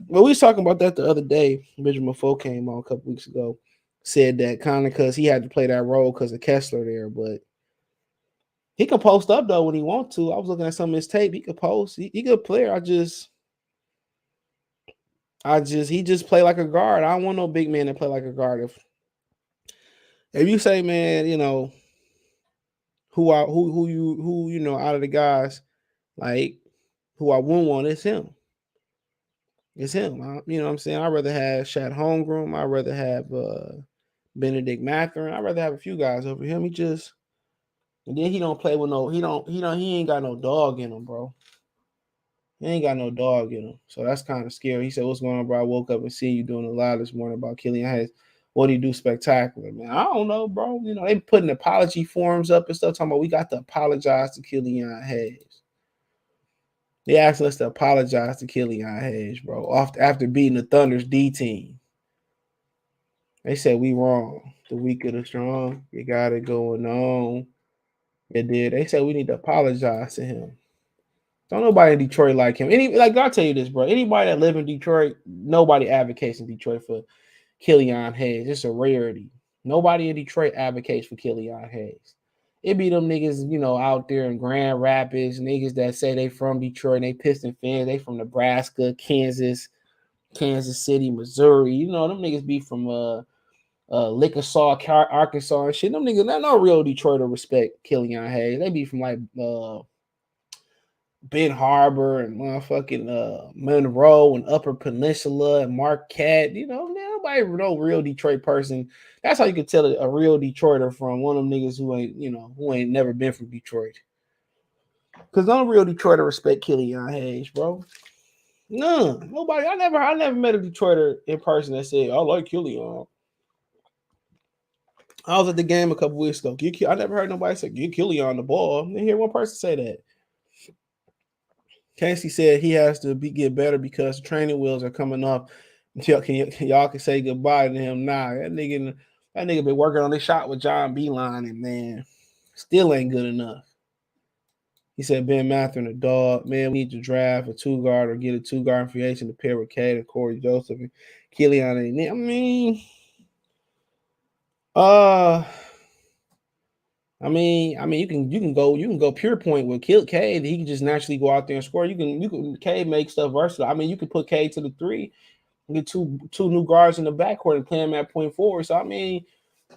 Well, we was talking about that the other day. Benjamin Foe came on a couple weeks ago. Said that kind of because he had to play that role because of Kessler there, but he can post up though when he want to. I was looking at some of his tape. He could post. He good player. He just play like a guard. I don't want no big man to play like a guard. If you say, man, who out of the guys, like who I wouldn't want, it's him. It's him. You know what I'm saying? I'd rather have Shad Holmgren. I'd rather have Benedict Mathurin. I'd rather have a few guys over him. And then he don't play with he ain't got no dog in him, bro. He ain't got no dog in him. So that's kind of scary. He said, what's going on, bro? I woke up and see you doing a lot this morning about Killian Hayes. What do you do spectacular, man? I don't know, bro. They putting apology forms up and stuff talking about we got to apologize to Killian Hayes. They asked us to apologize to Killian Hayes, bro, after beating the Thunder's D team. They said we wrong. The weak of the strong. You got it going on. They did. They said we need to apologize to him. Don't nobody in Detroit like him. I'll tell you this, bro. Anybody that live in Detroit, nobody advocates in Detroit for Killian Hayes. It's a rarity. Nobody in Detroit advocates for Killian Hayes. It be them niggas, out there in Grand Rapids, niggas that say they from Detroit and they Piston fans. They from Nebraska, Kansas City, Missouri. Them niggas be from Lickasaw, Arkansas and shit. Them niggas, no real Detroiter respect Killian Hayes. They be from like Ben Harbor and motherfucking Monroe and Upper Peninsula and Marquette. Nobody, no real Detroit person. That's how you could tell a real Detroiter from one of them niggas who ain't never been from Detroit. Because no real Detroiter respect Killian Hayes, bro. None. Nobody. I never met a Detroiter in person that said, I like Killian. I was at the game a couple weeks ago. I never heard nobody say, get Killian the ball. I didn't hear one person say that. Casey said he has to get better because the training wheels are coming off. Y'all can say goodbye to him now. That nigga been working on this shot with John Beeline and man, still ain't good enough. He said Ben Mather and a dog. Man, we need to draft a 2 guard or get a 2 guard free agent to pair with Cade and Corey Joseph and Killian. I mean, uh, you can go pure point with Cade. He can just naturally go out there and score. You can Cade make stuff versatile. I mean, you can put Cade to the 3, get two new guards in the backcourt and play him at point forward. So I mean,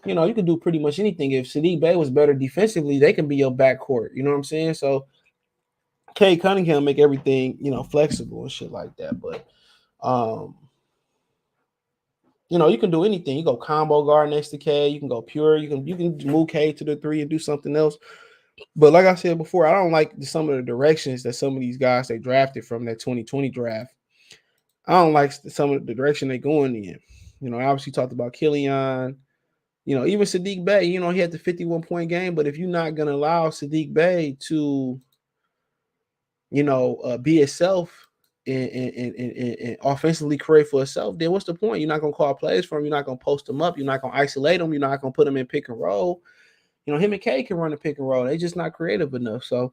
you know, you can do pretty much anything. If Sadiq Bey was better defensively, they can be your backcourt. You know what I'm saying? So Cade Cunningham make everything, you know, flexible and shit like that. But you know, you can do anything. You go combo guard next to Cade. You can go pure. You can move Cade to the 3 and do something else. But like I said before, I don't like some of the directions that some of these guys they drafted from that 2020 draft. I don't like some of the direction they're going in. You know, obviously talked about Killian. You know, even Sadiq Bey, you know, he had the 51-point game. But if you're not going to allow Sadiq Bey to, you know, be itself and offensively create for itself, then what's the point? You're not going to call plays for him. You're not going to post him up. You're not going to isolate him. You're not going to put him in pick and roll. You know, him and K can run the pick and roll. They're just not creative enough. So,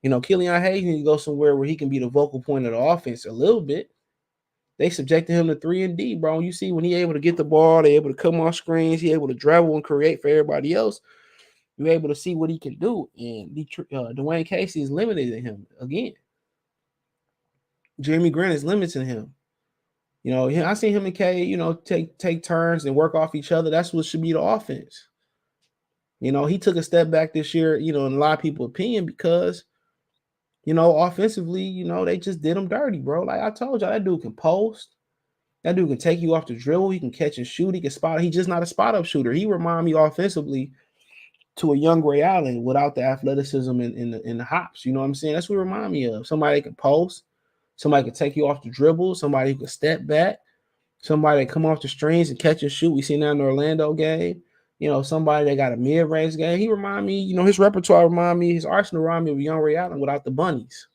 you know, Killian Hayes needs to go somewhere where he can be the vocal point of the offense a little bit. They subjected him to 3 and D, bro. You see when he able to get the ball, they able to come off screens, he able to travel and create for everybody else. You're able to see what he can do. And Dwayne Casey is limiting him again. Jeremy Grant is limiting him. You know, I seen him and K, you know, take turns and work off each other. That's what should be the offense. You know, he took a step back this year, you know, in a lot of people's opinion because, you know, offensively, you know, they just did him dirty, bro. Like I told y'all, that dude can post. That dude can take you off the dribble. He can catch and shoot. He can spot. He's just not a spot-up shooter. He remind me offensively to a young Ray Allen without the athleticism and the hops. You know what I'm saying? That's what it remind me of. Somebody that can post. Somebody can take you off the dribble. Somebody who can step back. Somebody that come off the strings and catch and shoot. We seen that in the Orlando game. You know, somebody that got a mid-range game. He remind me, you know, his repertoire remind me, his arsenal remind me of young Ray Allen without the bunnies.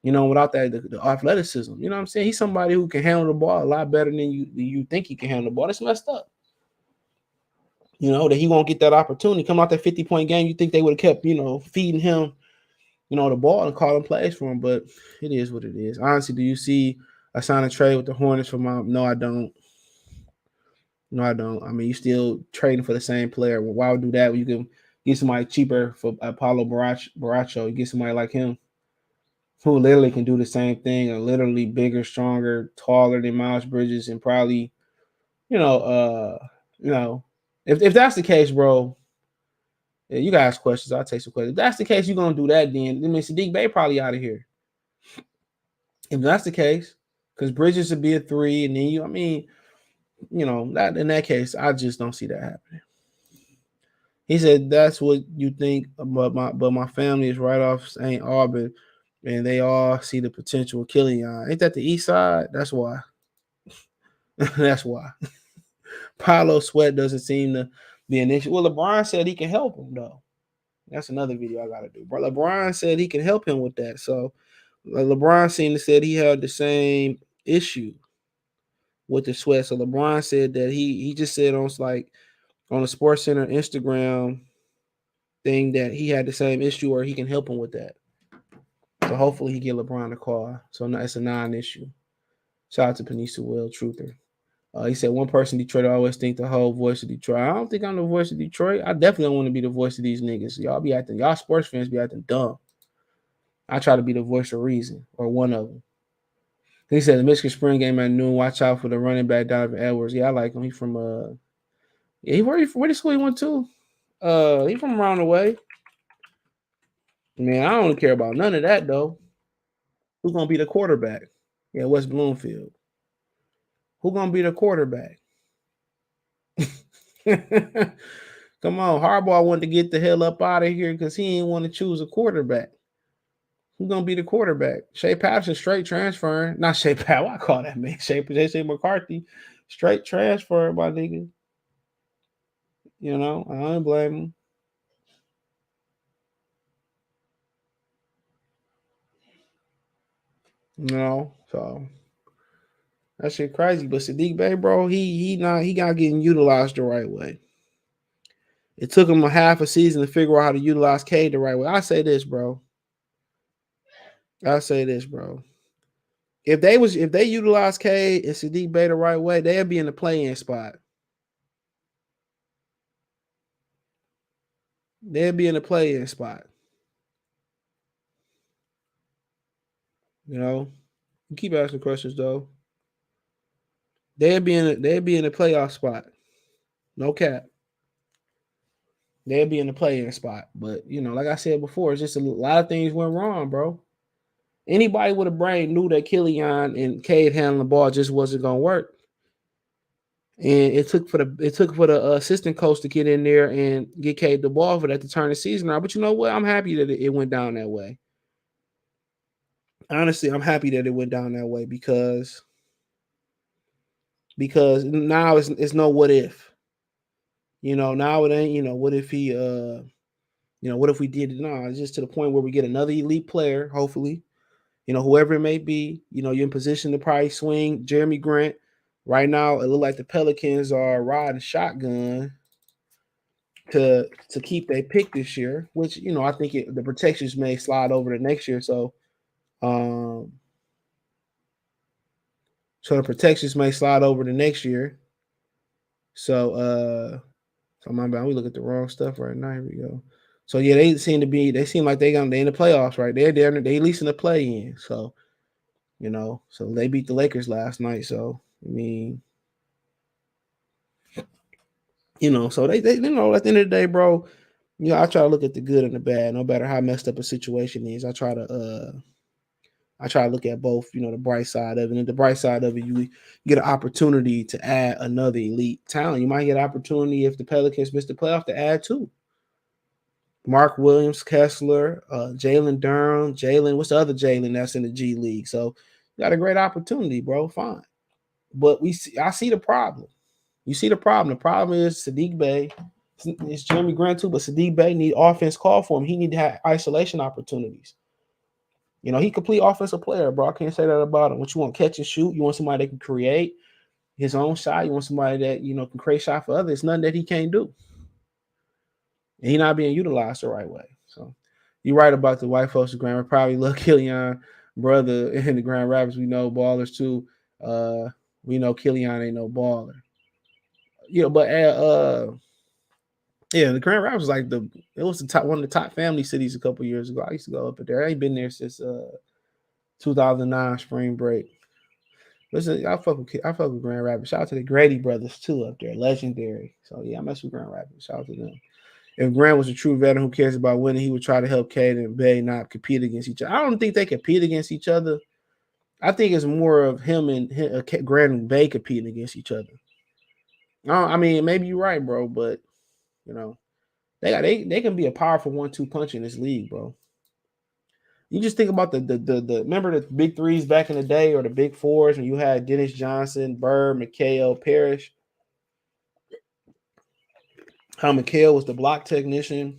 You know, without that the athleticism. You know what I'm saying? He's somebody who can handle the ball a lot better than you think he can handle the ball. That's messed up. You know, that he won't get that opportunity. Come out that 50-point game, you think they would have kept, you know, feeding him, you know, the ball and calling plays for him. But it is what it is. Honestly, do you see a sign a trade with the Hornets for my? No, I don't. No, I don't. I mean, you still trading for the same player. Well, why would do that when you can get somebody cheaper for Apollo Baracho? You get somebody like him who literally can do the same thing, and literally bigger, stronger, taller than Miles Bridges, and probably, you know, if that's the case, bro, yeah, you guys questions. I'll take some questions. If that's the case, you're gonna do that. Then I mean, Sadiq Bey probably out of here. If that's the case, because Bridges would be a 3, and then you, I mean, you know, that in that case, I just don't see that happening. He said that's what you think, but my family is right off St. Albans, and they all see the potential of Killian. Ain't that the East Side? That's why. That's why. Paolo Sweat doesn't seem to be an issue. Well, LeBron said he can help him though. That's another video I gotta do. But LeBron said he can help him with that. So LeBron seemed to said he had the same issue with the Sweat. So LeBron said that he just said on the Sports Center Instagram thing that he had the same issue or he can help him with that. So hopefully he get LeBron a call. So it's a non-issue. Shout out to Panisa Will, Truther. He said one person in Detroit always think the whole voice of Detroit. I don't think I'm the voice of Detroit. I definitely don't want to be the voice of these niggas. Y'all sports fans be acting dumb. I try to be the voice of reason or one of them. He said the Michigan spring game at noon. Watch out for the running back Donovan Edwards. Yeah, I like him. He from where the school he went to? He from around the way. Man, I don't care about none of that though. Who's gonna be the quarterback? Yeah, West Bloomfield. Who gonna be the quarterback? Come on, Harbaugh wanted to get the hell up out of here because he didn't want to choose a quarterback. Who's gonna be the quarterback? Shea Patterson straight transferring. Not Shea Patterson. I call that man Shea McCarthy. Straight transfer, my nigga. You know, I don't blame him. No, so that shit crazy. But Sadiq Bey, bro, he not getting utilized the right way. It took him a half a season to figure out how to utilize Cade the right way. I say this, bro. I'll say this, bro. If they utilize Cade and Sadiq Bey the right way, they'll be in the play-in spot. They'll be in the play-in spot. You know, you keep asking questions though. They'll be in the playoff spot. No cap. They'll be in the play-in spot. But you know, like I said before, it's just a lot of things went wrong, bro. Anybody with a brain knew that Killian and Cade handling the ball just wasn't gonna work. And it took for the assistant coach to get in there and get Cade the ball for that to turn the season around. But you know what? I'm happy that it went down that way. Honestly, I'm happy that it went down that way because now it's no what if. You know, now it ain't, you know, what if he what if we did it? No, it's just to the point where we get another elite player, hopefully. You know, whoever it may be, you know, you're in position to probably swing Jeremy Grant. Right now, it looks like the Pelicans are riding shotgun to keep their pick this year, which, you know, I think the protections may slide over to next year. So the protections may slide over to next year. So my bad, we look at the wrong stuff right now. Here we go. So yeah, they seem like they in the playoffs, right? They at least in the play in. So, you know, so they beat the Lakers last night. So I mean, you know, so they you know, at the end of the day, bro, you know, I try to look at the good and the bad, no matter how messed up a situation is. I try to look at both, you know, the bright side of it. And the bright side of it, you get an opportunity to add another elite talent. You might get an opportunity if the Pelicans miss the playoff to add two. Mark Williams, Kessler, Jalen Durham, what's the other Jalen that's in the G League? So you got a great opportunity, bro. Fine. But I see the problem. You see the problem. The problem is Sadiq Bey. It's Jeremy Grant too, but Sadiq Bey need offense call for him. He need to have isolation opportunities. You know, he complete offensive player, bro. I can't say that about him. What you want, catch and shoot? You want somebody that can create his own shot? You want somebody that, you know, can create shot for others? It's nothing that he can't do. And he's not being utilized the right way. So you're right about the white folks of Grand. Probably love Killian, brother, in the Grand Rapids. We know ballers too. We know Killian ain't no baller. Yeah, but yeah, the Grand Rapids was like one of the top family cities a couple years ago. I used to go up there. I ain't been there since 2009 spring break. Listen, I fuck with Grand Rapids. Shout out to the Grady brothers too up there, legendary. So yeah, I mess with Grand Rapids. Shout out to them. If Grant was a true veteran who cares about winning, he would try to help Cade and Bey not compete against each other. I don't think they compete against each other. I think it's more of him and Grant and Bey competing against each other. I mean, maybe you're right, bro, but you know, they can be a powerful 1-2 punch in this league, bro. You just think about the remember the big threes back in the day or the big fours when you had Dennis Johnson, Bird, McHale, Parrish. How McHale was the block technician,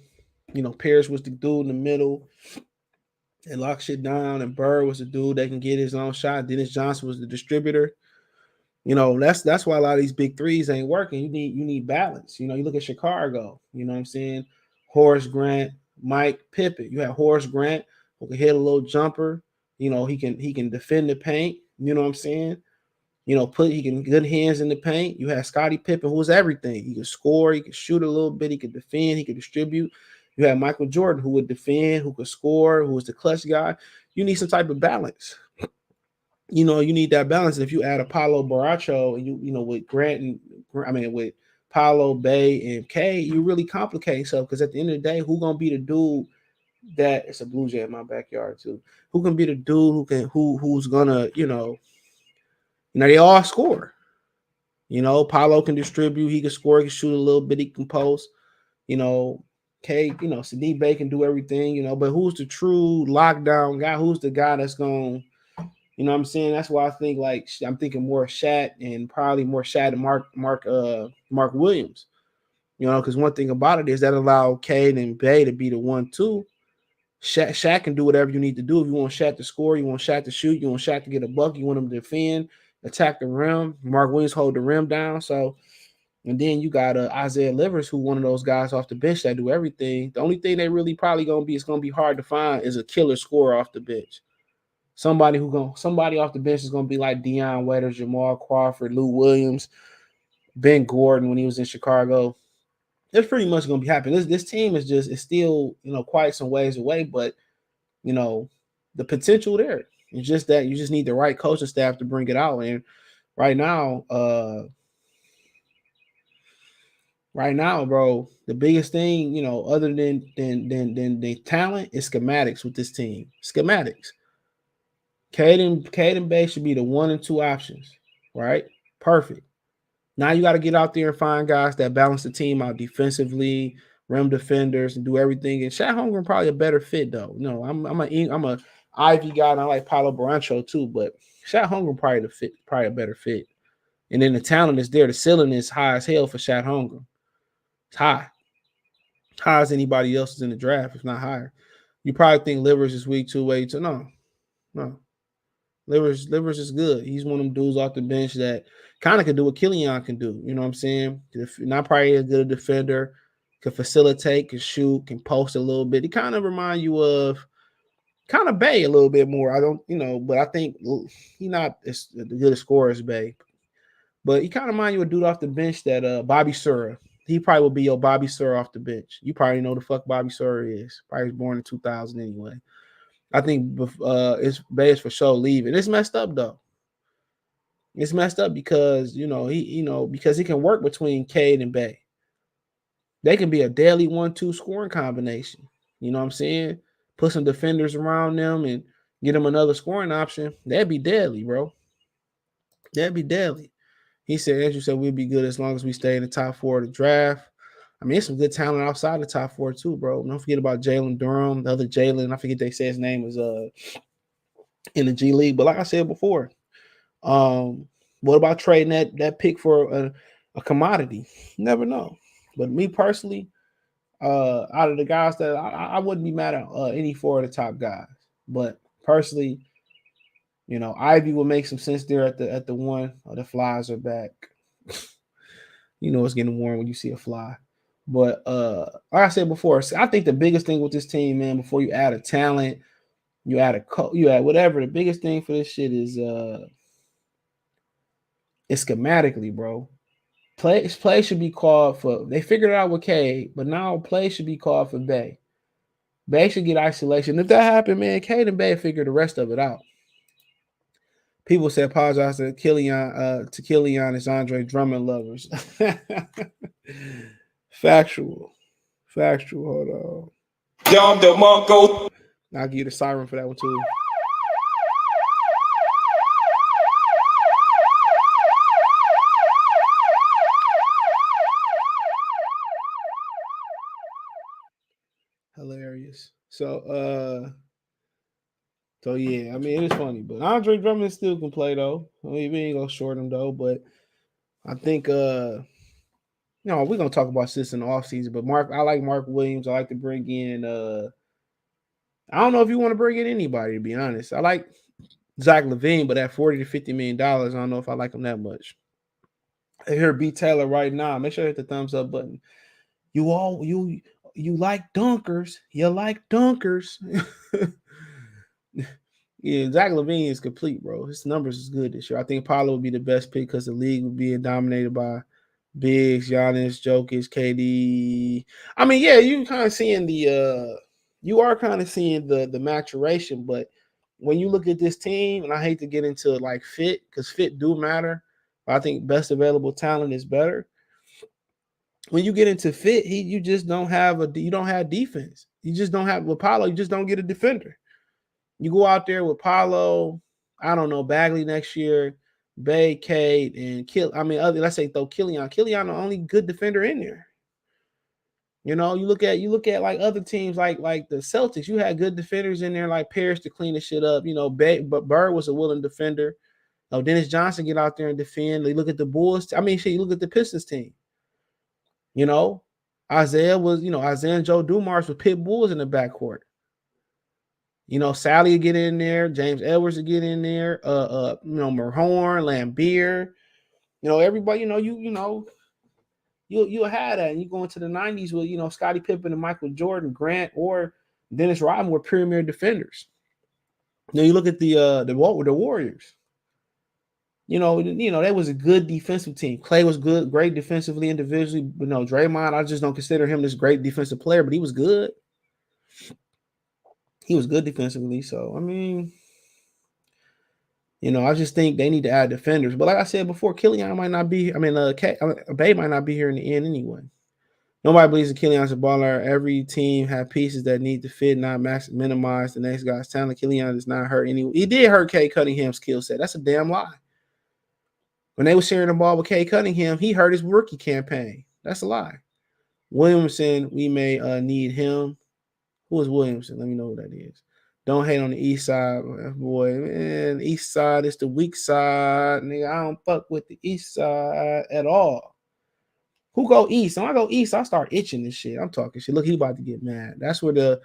you know, Parrish was the dude in the middle and lock shit down, and Bird was the dude that can get his own shot. Dennis Johnson was the distributor. You know, that's why a lot of these big threes ain't working. You need balance. You know, you look at Chicago, you know what I'm saying? Horace Grant, Mike Pippen. You have Horace Grant who can hit a little jumper. You know, he can defend the paint. You know what I'm saying? You know, he can good hands in the paint. You have Scottie Pippen, who was everything. He could score, he could shoot a little bit, he could defend, he could distribute. You have Michael Jordan, who would defend, who could score, who was the clutch guy. You need some type of balance. You know, you need that balance. And if you add Apollo Baracho and you know, with with Paolo, Bey, and K, you really complicate yourself because at the end of the day, who's gonna be the dude that it's a Blue Jay in my backyard too? Who can be the dude who's gonna, you know, they all score. You know, Paulo can distribute, he can score, he can shoot a little bit, he can post. You know, K, you know, Sadiq Bey can do everything, you know, but who's the true lockdown guy? Who's the guy that's going, you know what I'm saying? That's why I think like I'm thinking more Shat and probably more Shat and Mark Williams. You know, because one thing about it is that allow Cade and Bey to be the 1-2. Shaq can do whatever you need to do. If you want Shaq to score, you want Shaq to shoot, you want Shaq to get a buck, you want him to defend, attack the rim. Mark Williams hold the rim down. So, and then you got Isaiah Livers, who one of those guys off the bench that do everything. The only thing they really probably gonna be hard to find is a killer scorer off the bench. Somebody off the bench is gonna be like Deion Waiters, Jamal Crawford, Lou Williams, Ben Gordon when he was in Chicago. That's pretty much gonna be happening. This team is still quite some ways away, but the potential there. It's just that you just need the right coaching staff to bring it out. And right now, bro, the biggest thing, other than the talent is schematics with this team. Schematics. Caden Bay should be the 1 and 2 options, right? Perfect. Now you got to get out there and find guys that balance the team out defensively, rim defenders, and do everything. And Shat Holmgren probably a better fit though. No, I'm a Ivy guy, and I like Paolo Brancho too, but Shat Holmgren probably a better fit. And then the talent is there. The ceiling is high as hell for Shat Holmgren. It's high as anybody else is in the draft, if not higher. You probably think Livers is weak too. No. Livers is good. He's one of them dudes off the bench that kind of can do what Killian can do. You know what I'm saying? Not probably as good a defender, can facilitate, can shoot, can post a little bit. He kind of remind you of kind of Bay a little bit more. I don't, but I think he's not as good a scorer as Bay. But he kind of remind you of a dude off the bench that Bobby Sura. He probably will be your Bobby Sura off the bench. You probably know the fuck Bobby Sura is. Probably was born in 2000 anyway. I think it's Bay's for sure leaving. It's messed up though. It's messed up because because he can work between Cade and Bay. They can be a daily 1-2 scoring combination. You know what I'm saying? Put some defenders around them and get them another scoring option. That'd be deadly, bro. That'd be deadly. He said, as you said, we'd be good as long as we stay in the top 4 of the draft. I mean, there's some good talent outside the top 4 too, bro. Don't forget about Jalen Durham, the other Jalen. I forget they say his name was in the G League. But like I said before, what about trading that pick for a commodity? You never know. But me personally, out of the guys that I wouldn't be mad at any 4 of the top guys. But personally, Ivy will make some sense there at the 1. The flies are back. It's getting warm when you see a fly. But like I said before, I think the biggest thing with this team, man, before you add a talent, you add you add whatever. The biggest thing for this shit is it's schematically, bro. Play should be called for. They figured it out with Cade, but now play should be called for Bay. Bay should get isolation. If that happened, man, Cade and Bay figure the rest of it out. People say apologize to Killian as Andre Drummond lovers. Factual. Hold on. Dom DeMarco. I'll give you the siren for that one too. Hilarious. So yeah, I mean, it is funny, but Andre Drummond still can play though. I mean, we ain't gonna short him though, but I think we're gonna talk about this in the offseason. But I like Mark Williams. I like to bring in I don't know if you want to bring in anybody, to be honest. I like Zach LaVine, but at $40 to $50 million, I don't know if I like him that much. I hear B Taylor right now. Make sure you hit the thumbs up button. You like dunkers. You like dunkers. Yeah, Zach LaVine is complete, bro. His numbers is good this year. I think Paolo would be the best pick because the league would be dominated by bigs, Giannis, Jokic, KD. I mean, yeah, you kind of seeing the maturation, but when you look at this team, and I hate to get into like fit because fit do matter, but I think best available talent is better. When you get into fit, you just don't have defense. You just don't have with Paolo. You just don't get a defender. You go out there with Paolo, I don't know, Bagley next year, Bay, Cade, and let's say throw Killian. Killian the only good defender in there. You look at like other teams like the Celtics. You had good defenders in there like Parrish to clean the shit up. But Bird was a willing defender. Dennis Johnson get out there and defend. You look at the Bulls. You look at the Pistons team. Isaiah and Joe Dumars with Pit Bulls in the backcourt. Sally would get in there. James Edwards would get in there. Merhorn, Lambeer. Everybody. You'll have that. And you go into the 90s with Scottie Pippen and Michael Jordan, Grant, or Dennis Rodman were premier defenders. Now you look at the Warriors. That was a good defensive team. Clay was good, great defensively, individually. But no, Draymond, I just don't consider him this great defensive player, but he was good. He was good defensively. So I mean, I just think they need to add defenders. But like I said before, Killian might not be. I mean, Bay might not be here in the end anyway. Nobody believes that Killian's a baller. Every team have pieces that need to fit, not minimize the next guy's talent. Killian does not hurt anyone. He did hurt Cade Cunningham's skill set. That's a damn lie. When they were sharing the ball with Cade Cunningham, he hurt his rookie campaign. That's a lie. Williamson, we may need him. Who is Williamson? Let me know who that is. Don't hate on the east side, boy. Man, east side is the weak side. Nigga, I don't fuck with the east side at all. Who go east? When I go east, I start itching this shit. I'm talking shit. Look, he about to get mad. That's where the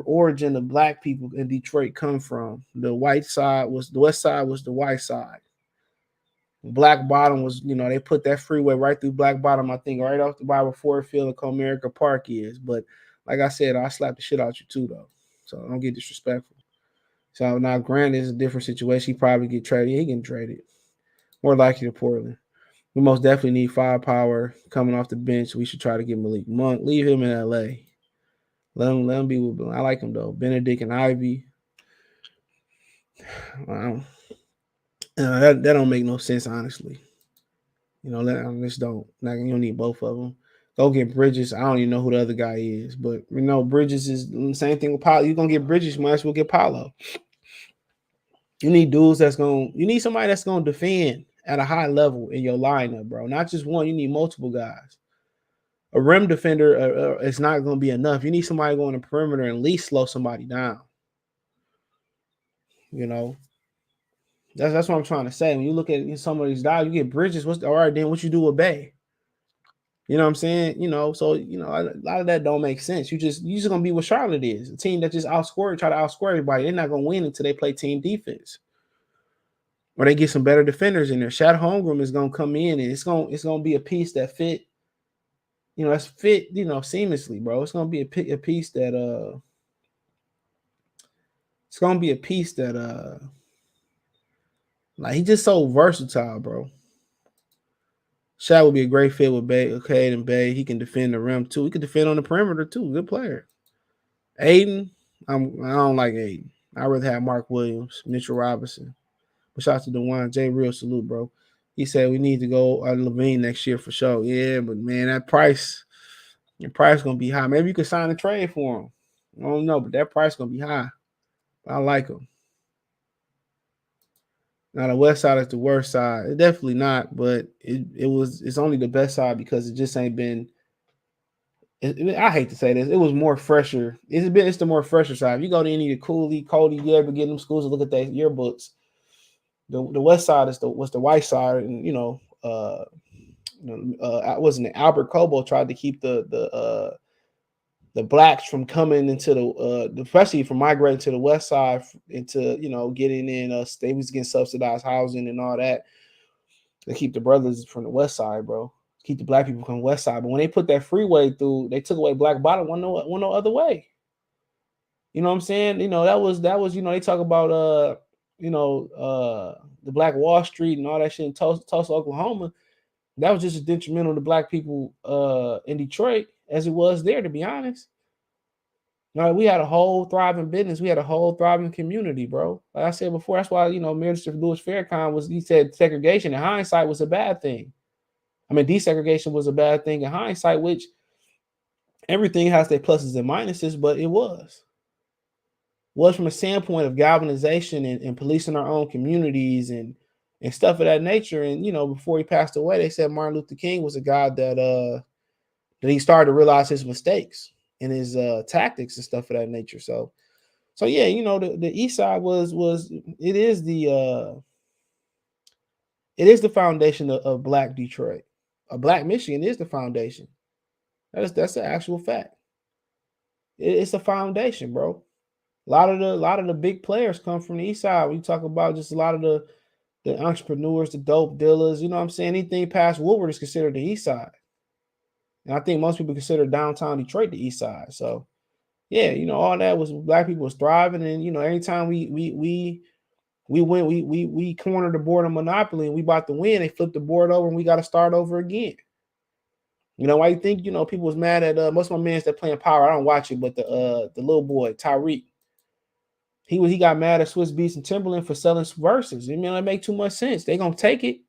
origin of black people in Detroit come from. The west side was the white side. Black Bottom was, they put that freeway right through Black Bottom, I think, right off the Bible Ford Field and Comerica Park is. But like I said, I slap the shit out you too, though. So don't get disrespectful. So now Grant is a different situation. He probably get traded. He getting traded. More likely to Portland. We most definitely need firepower coming off the bench. We should try to get Malik Monk. Leave him in LA. Let him be with. I like him though. Benedict and Ivy. Wow. That don't make no sense, honestly. That just don't. Like, you don't need both of them. Go get Bridges. I don't even know who the other guy is, but Bridges is the same thing with Paolo. You're gonna get Bridges, you might as well get Paolo. You need dudes you need somebody that's gonna defend at a high level in your lineup, bro. Not just one. You need multiple guys. A rim defender is not gonna be enough. You need somebody going to the perimeter and at least slow somebody down. That's what I'm trying to say. When you look at some of these guys, you get Bridges. All right, then what you do with Bay? You know what I'm saying? So a lot of that don't make sense. You're just gonna be what Charlotte is, a team that just try to outscore everybody. They're not gonna win until they play team defense. Or they get some better defenders in there. Shad Holmgren is gonna come in and it's gonna be a piece that fit, that's fit, seamlessly, bro. It's gonna be a piece that it's gonna be a piece that like he's just so versatile, bro. Shaq would be a great fit with Bay, okay, and Bay. He can defend the rim too. He can defend on the perimeter too. Good player. Aiden, I don't like Aiden. I'd rather have Mark Williams, Mitchell Robinson. But shout out to DeJuan J. Real salute, bro. He said we need to go Levine next year for sure. Yeah, but man, your price gonna be high. Maybe you could sign a trade for him. I don't know, but that price gonna be high. But I like him. Now the west side is the worst side. It definitely not, but it's only the best side because it just ain't been. I hate to say this. It was more fresher. It's the more fresher side. If you go to any of the Cooley, Cody, you ever get them schools to look at their yearbooks. The west side was the white side, and wasn't it Albert Cobo tried to keep the blacks from coming into the especially from migrating to the west side into getting in they was getting subsidized housing and all that to keep the brothers from the west side, bro. Keep the black people from the west side. But when they put that freeway through, they took away Black Bottom. One no other way. You know what I'm saying? That was they talk about the Black Wall Street and all that shit in Tulsa, Oklahoma. That was just as detrimental to black people in Detroit as it was there, to be honest. We had a whole thriving business. We had a whole thriving community, bro. Like I said before, that's why, Minister Louis Farrakhan he said segregation in hindsight was a bad thing. I mean, desegregation was a bad thing in hindsight, which everything has their pluses and minuses, but it was from a standpoint of galvanization and policing our own communities and stuff of that nature. And, before he passed away, they said Martin Luther King was a guy that he started to realize his mistakes and his tactics and stuff of that nature. So yeah, the East Side it is the foundation of Black Detroit. Black Michigan is the foundation. That's the actual fact. It's a foundation, bro. A lot of the big players come from the East Side. We talk about just a lot of the entrepreneurs, the dope dealers. You know what I'm saying? Anything past Woodward is considered the East Side. And I think most people consider downtown Detroit the East Side. So Yeah, you know, all that was black people was thriving, and you know, anytime we cornered the board on Monopoly and we about to win, they flipped the board over and we got to start over again. You know, why you think, you know, people was mad at most of my mans that playing Power. I don't watch it, but the little boy, Tyreek, he got mad at Swiss Beats and Timberland for selling verses. I mean, that make too much sense. They gonna take it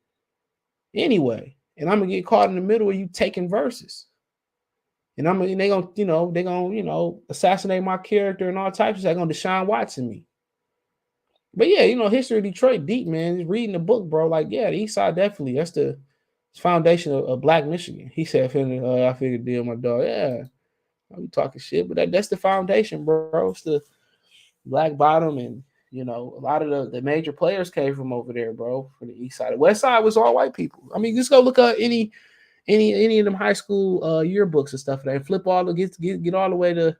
anyway. And I'm gonna get caught in the middle of you taking verses. And they gonna assassinate my character and all types of shit. They're gonna Deshaun Watson me. But yeah, you know, history of Detroit deep, man. Just reading the book, bro. Like, yeah, the East Side definitely. That's the foundation of Black Michigan. He said, I figured deal, my dog. Yeah, I be talking shit, but that's the foundation, bro. It's the Black Bottom, and you know, a lot of the major players came from over there, bro. For the East Side, the West Side was all white people. I mean, just go look up any of them high school yearbooks and stuff. And flip all the get all the way to,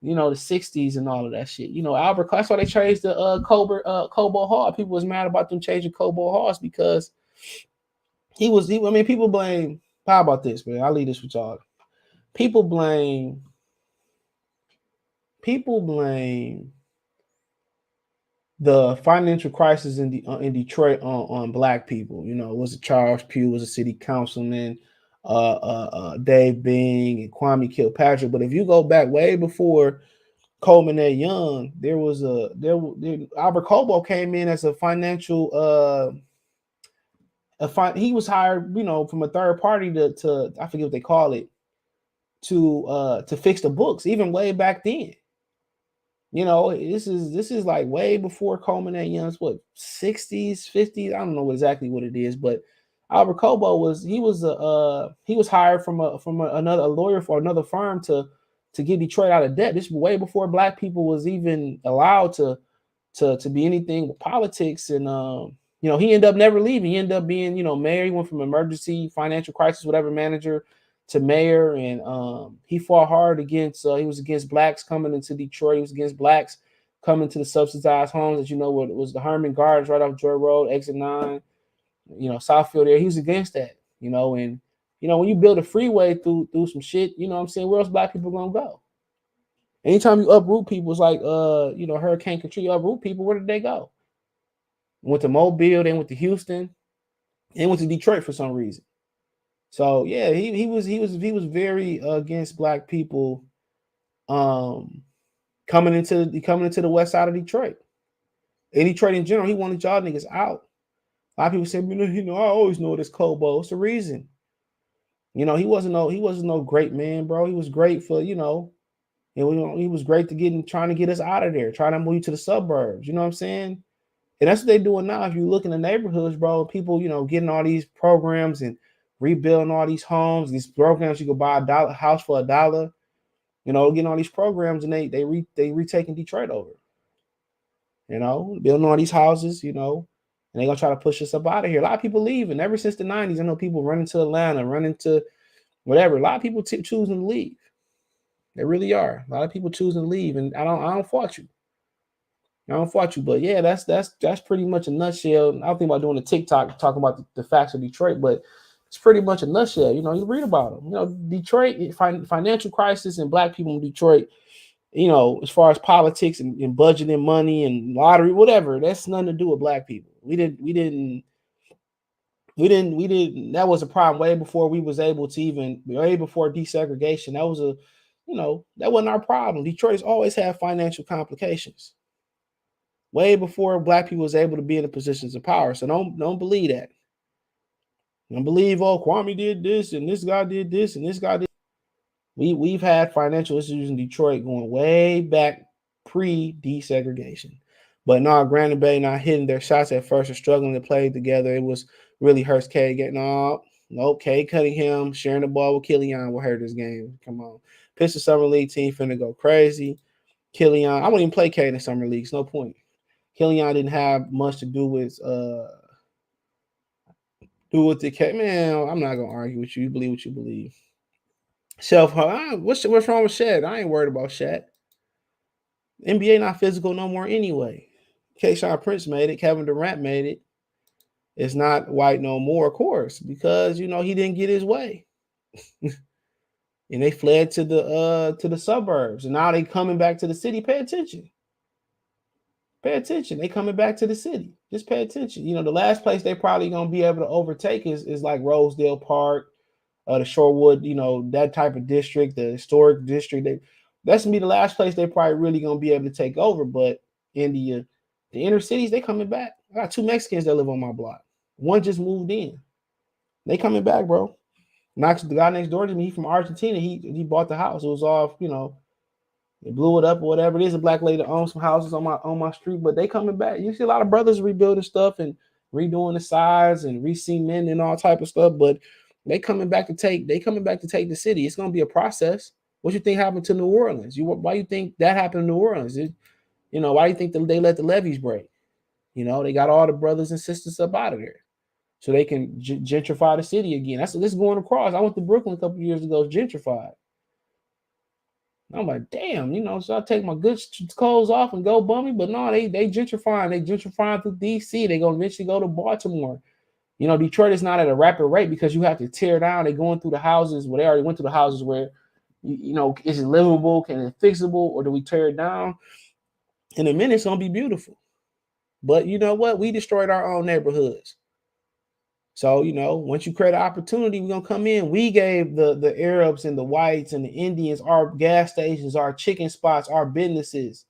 you know, the 60s and all of that shit. You know, Albert, that's why they changed the Cobo Hall. People was mad about them changing Cobo Halls because I mean, people blame, how about this, man? I'll leave this with y'all. People blame the financial crisis in Detroit on black people. You know, was it Charles Pugh, was a city councilman, Dave Bing and Kwame Kilpatrick. But if you go back way before Coleman A. Young, Albert Cobo came in as a financial he was hired, you know, from a third party to I forget what they call it, to fix the books, even way back then. You know, this is like way before Coleman A. Young's 60s, 50s. I don't know exactly what it is, but Albert Cobo was hired from another lawyer for another firm to get Detroit out of debt. This was way before black people was even allowed to be anything with politics. And you know, he ended up never leaving. He ended up being, you know, mayor. He went from emergency financial crisis, whatever, manager to mayor. And he fought hard against, he was against blacks coming into Detroit. He was against blacks coming to the subsidized homes that, you know, what was the Herman Gardens right off Joy Road, exit 9, you know, Southfield there. He was against that, you know, and, you know, when you build a freeway through some shit, you know what I'm saying, where else black people gonna go? Anytime you uproot people, it's like, you know, Hurricane Katrina uproot people, where did they go? Went to Mobile, then went to Houston, and went to Detroit for some reason. So yeah, he was very against black people coming into the west side of Detroit. And Detroit in general, he wanted y'all niggas out. A lot of people say, you know, I always know this Cobo. It's the reason. You know, he wasn't no great man, bro. He was great for, you know, and he was great trying to get us out of there, trying to move to the suburbs. You know what I'm saying? And that's what they're doing now. If you look in the neighborhoods, bro, people, you know, getting all these programs and rebuilding all these homes, these programs, you could buy a house for $1, you know, getting all these programs, and they retaking Detroit over, you know, building all these houses, you know, and they're gonna try to push us up out of here. A lot of people leaving ever since the 90s. I know people running to Atlanta, running to whatever. A lot of people choosing to leave. They really are. A lot of people choosing to leave, and I don't fault you. I don't fault you, but yeah, that's pretty much a nutshell. I don't think about doing a TikTok talking about the facts of Detroit, but it's pretty much a nutshell. You know, you read about them. You know, Detroit financial crisis and black people in Detroit. You know, as far as politics and budgeting money and lottery, whatever, that's nothing to do with black people. We didn't. That was a problem way before we was able to way before desegregation. That was that wasn't our problem. Detroit's always had financial complications. Way before black people was able to be in the positions of power. So don't believe that. Don't believe, Kwame did this and this guy did this and this guy did. We've had financial issues in Detroit going way back pre-desegregation. But no, Granite Bay not hitting their shots at first or struggling to play together. It was really hurts K getting off. Nope, K Cunningham sharing the ball with Killian will hurt this game. Come on. Pistons Summer League team finna go crazy. Killian, I wouldn't even play K in the Summer League. It's no point. Killian didn't have much to do with the K. Man, I'm not gonna argue with you. You believe what you believe. What's wrong with Shaq? I ain't worried about Shaq. NBA not physical no more anyway. Kayshawn Prince made it. Kevin Durant made it. It's not white no more, of course, because he didn't get his way. and they fled to the suburbs, and now they coming back to the city. Pay attention. Pay attention. They coming back to the city. Just pay attention. You know, the last place they probably gonna be able to overtake is like Rosedale Park, the Shorewood, you know, that type of district, the historic district. That's gonna be the last place they probably really gonna be able to take over. But in the inner cities, they coming back. I got 2 Mexicans that live on my block. One just moved in. They coming back, bro. Max, the guy next door to me, he from Argentina. He bought the house. It was all, you know, they blew it up or whatever. It is a black lady that owns some houses on my street, but they coming back. You see a lot of brothers rebuilding stuff and redoing the sides and re-cementing and all type of stuff, but they coming back to take the city. It's gonna be a process. What you think happened to New Orleans? Why you think that happened in New Orleans? You know, why do you think they let the levees break? You know, they got all the brothers and sisters up out of there so they can gentrify the city again. That's going across. I went to Brooklyn a couple of years ago, gentrified. I'm like, damn, you know, so I take my good clothes off and go bummy, but no, they gentrifying. They gentrifying through DC. They gonna eventually go to Baltimore. You know, Detroit is not at a rapid rate because you have to tear down. They're going through the houses where they already went through the houses where, you know, is it livable? Can it fixable? Or do we tear it down? In a minute, it's gonna be beautiful. But you know what? We destroyed our own neighborhoods. So, you know, once you create an opportunity, we're going to come in. We gave the Arabs and the whites and the Indians our gas stations, our chicken spots, our businesses.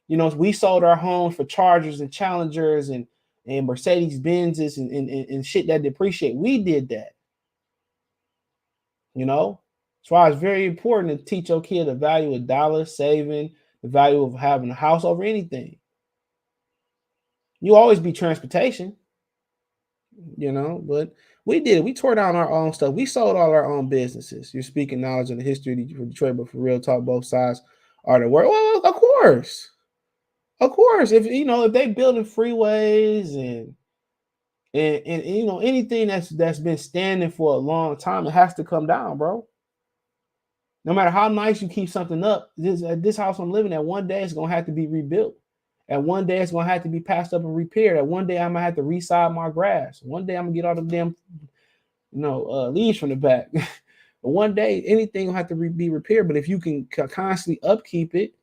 You know, we sold our homes for Chargers and Challengers and Mercedes Benzes and shit that depreciate. We did that. You know, that's why it's very important to teach your kid the value of dollars, saving, the value of having a house over anything. You always be transportation. You know, but we did. We tore down our own stuff. We sold all our own businesses. You're speaking knowledge of the history of Detroit, but for real talk, both sides are the word. Well, of course. If you know, if they building freeways and you know anything that's been standing for a long time, it has to come down, bro. No matter how nice you keep something up, this house I'm living at, one day it's gonna have to be rebuilt. And one day it's gonna have to be passed up and repaired. And one day I'm gonna have to reside my grass. One day I'm gonna get all the damn, you know, leaves from the back. But one day anything will have to be repaired. But if you can constantly upkeep it,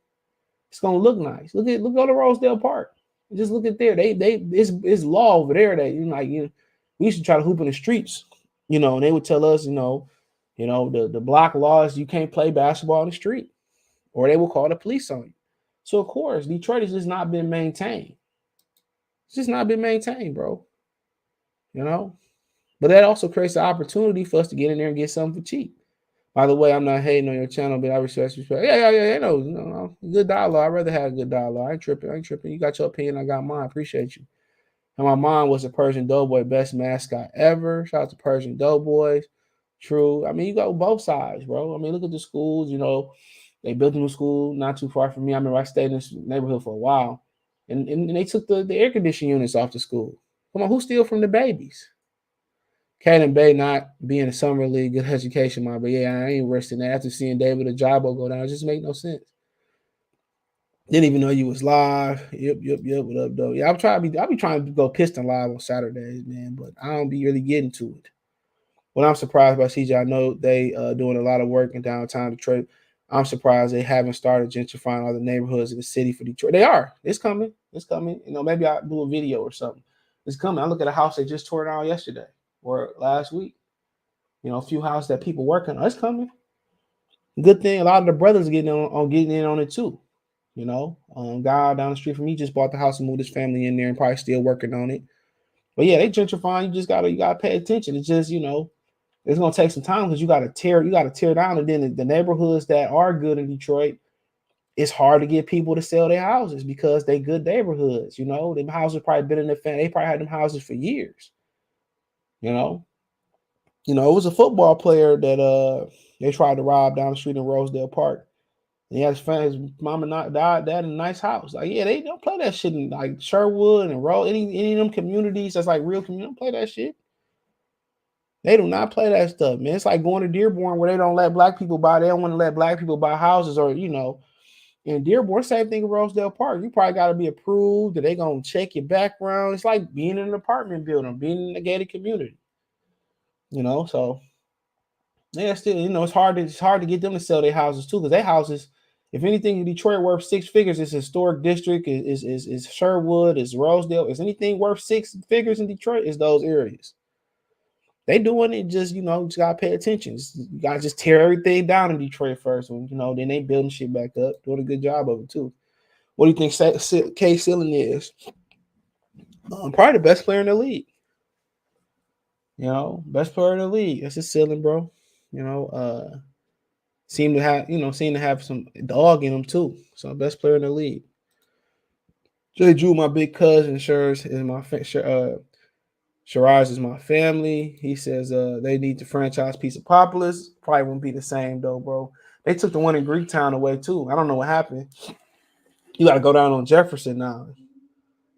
it's gonna look nice. Look at Rosedale Park. Just look at there. It's law over there that we used to try to hoop in the streets, you know, and they would tell us, the block laws, you can't play basketball in the street, or they will call the police on you. So, of course, Detroit has just not been maintained. It's just not been maintained, bro. You know? But that also creates the opportunity for us to get in there and get something for cheap. By the way, I'm not hating on your channel, but I respect. Yeah. No, good dialogue. I'd rather have a good dialogue. I ain't tripping. You got your opinion. I got mine. Appreciate you. And my mom was a Persian Doughboy, best mascot ever. Shout out to Persian Doughboys. True. I mean, you got both sides, bro. I mean, look at the schools, you know. They built a new school not too far from me. I remember I stayed in this neighborhood for a while. And they took the air conditioning units off the school. Come on, who steal from the babies? Caden Bay not being a summer league, good education, man. But yeah, I ain't resting that. After seeing David Ajabo go down, it just make no sense. Didn't even know you was live. Yep. What up, though? Yeah, I'll be trying to go Piston live on Saturdays, man, but I don't be really getting to it. Well, I'm surprised by CJ. I know they doing a lot of work in downtown Detroit. I'm surprised they haven't started gentrifying all the neighborhoods in the city for Detroit. They are. It's coming. You know, maybe I'll do a video or something. It's coming. I look at a house they just tore down yesterday or last week. You know, a few houses that people working on. It's coming. Good thing a lot of the brothers are getting in on it too. You know, guy down the street from me just bought the house and moved his family in there and probably still working on it. But yeah, they gentrifying. You gotta pay attention. It's just, you know, it's gonna take some time because you gotta tear down, and then the neighborhoods that are good in Detroit, it's hard to get people to sell their houses because they good neighborhoods. You know, them houses probably been in the family. They probably had them houses for years. You know, it was a football player that they tried to rob down the street in Rosedale Park. And he had his mama died in a nice house. Like, yeah, they don't play that shit in like Sherwood and any of them communities that's like real community. Don't play that shit. They do not play that stuff, man. It's like going to Dearborn where they don't let black people buy. They don't want to let black people buy houses, or, you know, in Dearborn, same thing in Rosedale Park. You probably got to be approved. That they gonna check your background. It's like being in an apartment building, being in a gated community. You know, so Yeah, still, it's hard to get them to sell their houses too, because their houses, if anything in Detroit worth 6 figures, it's a historic district, is Sherwood, is Rosedale, is anything worth 6 figures in Detroit, is those areas. They doing it just, just gotta pay attention. You gotta just tear everything down in Detroit first, and then they building shit back up, doing a good job of it too. What do you think K Killian is? Probably the best player in the league. Best player in the league. That's his ceiling, bro. Seem to have some dog in him too. So best player in the league. Jay Drew, my big cousin, Shiraz is my family. He says they need to franchise Piece of Populous. Probably wouldn't be the same though, bro. They took the one in Greektown away too. I don't know what happened. You got to go down on Jefferson now.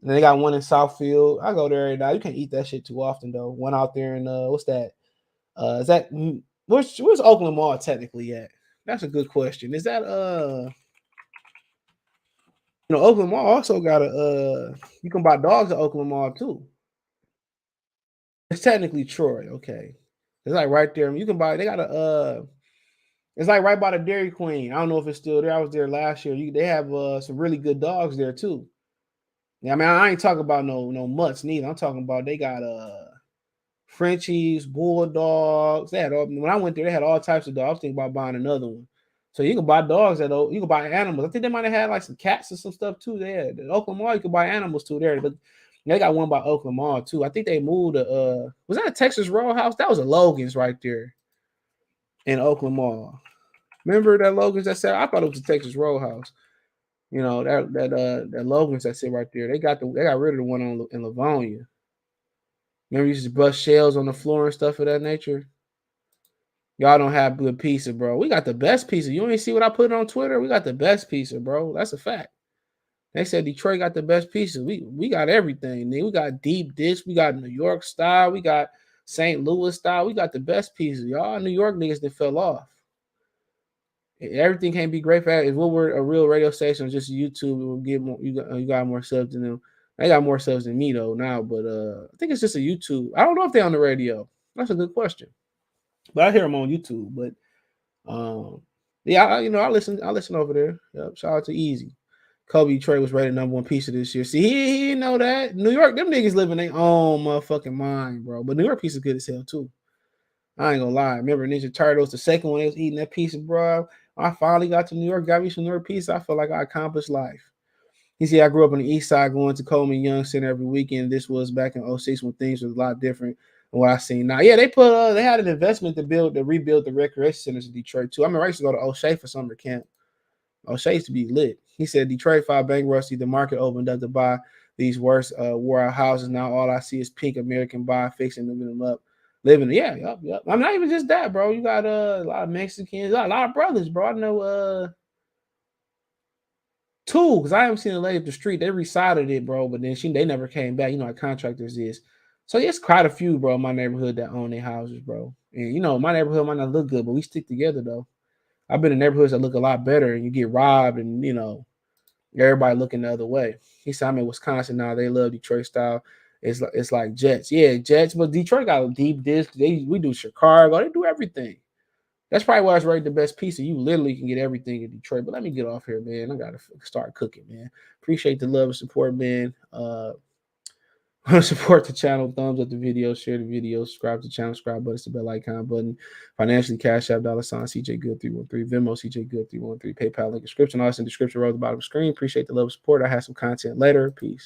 And they got one in Southfield. I go there every night. You can't eat that shit too often though. One out there in what's that? Is that where's Oakland Mall technically at? That's a good question. Is that Oakland Mall also got you can buy dogs at Oakland Mall too. It's technically Troy, okay. It's like right there. You can buy. They got it's like right by the Dairy Queen. I don't know if it's still there. I was there last year. They have some really good dogs there too. Yeah, I mean, I ain't talking about no mutts neither. I'm talking about they got Frenchies, bulldogs. They had when I went there, they had all types of dogs. I was thinking about buying another one. So you can buy dogs you can buy animals. I think they might have had like some cats or some stuff too there. At Oakland Mall, you can buy animals too there. But they got one by Oakland Mall too. I think they moved to was that a Texas Roadhouse? That was a Logan's right there in Oakland Mall. Remember that Logan's that said? I thought it was a Texas Roadhouse. That Logan's that sit right there. They got rid of the one in Livonia. Remember, you used to bust shells on the floor and stuff of that nature. Y'all don't have good pizza, bro. We got the best pizza. You ain't see what I put on Twitter? We got the best pizza, bro. That's a fact. They said Detroit got the best pizza. We got everything. We got deep dish. We got New York style. We got St. Louis style. We got the best pizza. Y'all New York niggas that fell off. Everything can't be great for if we were a real radio station, just YouTube, it will get more. You got more subs than them. They got more subs than me though now, but I think it's just a YouTube. I don't know if they're on the radio. That's a good question. But I hear them on YouTube. But yeah, I listen over there. Yep, shout out to Easy. Kobe Trey was rated #1 pizza this year. See, he didn't know that. New York, them niggas live in their own motherfucking mind, bro. But New York pizza good as hell too. I ain't gonna lie. Remember Ninja Turtles, the second one they was eating that pizza, bro. I finally got to New York, got me some New York pizza. I feel like I accomplished life. He said, I grew up on the east side going to Coleman Young Center every weekend. This was back in 06 when things was a lot different than what I seen now. Yeah, they had an investment to rebuild the recreation centers in Detroit too. I mean, I used to go to O'Shea for summer camp. O'Shea used to be lit. He said Detroit filed bankruptcy. The market opened up to buy these worst wore out houses. Now all I see is pink American buy, fixing them up. Living, yeah, yep. I'm not even just that, bro. You got a lot of Mexicans, a lot of brothers, bro. I know two, because I haven't seen a lady up the street. They resided it, bro, but then they never came back. You know how contractors is. So it's quite a few, bro, in my neighborhood that own their houses, bro. And my neighborhood might not look good, but we stick together though. I've been in neighborhoods that look a lot better, and you get robbed, and everybody looking the other way. He said, I'm in Wisconsin now. They love Detroit style. It's like Jets. Yeah, Jets, but Detroit got a deep disc. We do Chicago. They do everything. That's probably why it's rated the best pizza. You literally can get everything in Detroit. But let me get off here, man. I got to start cooking, man. Appreciate the love and support, man. Support the channel. Thumbs up the video. Share the video. Subscribe to the channel. Subscribe button. It's the bell icon button. Financially, Cash App, $ CJ Good 313. Venmo, CJ Good 313. PayPal link description. All that's in the description. Row at the bottom of the screen. Appreciate the love and support. I have some content later. Peace.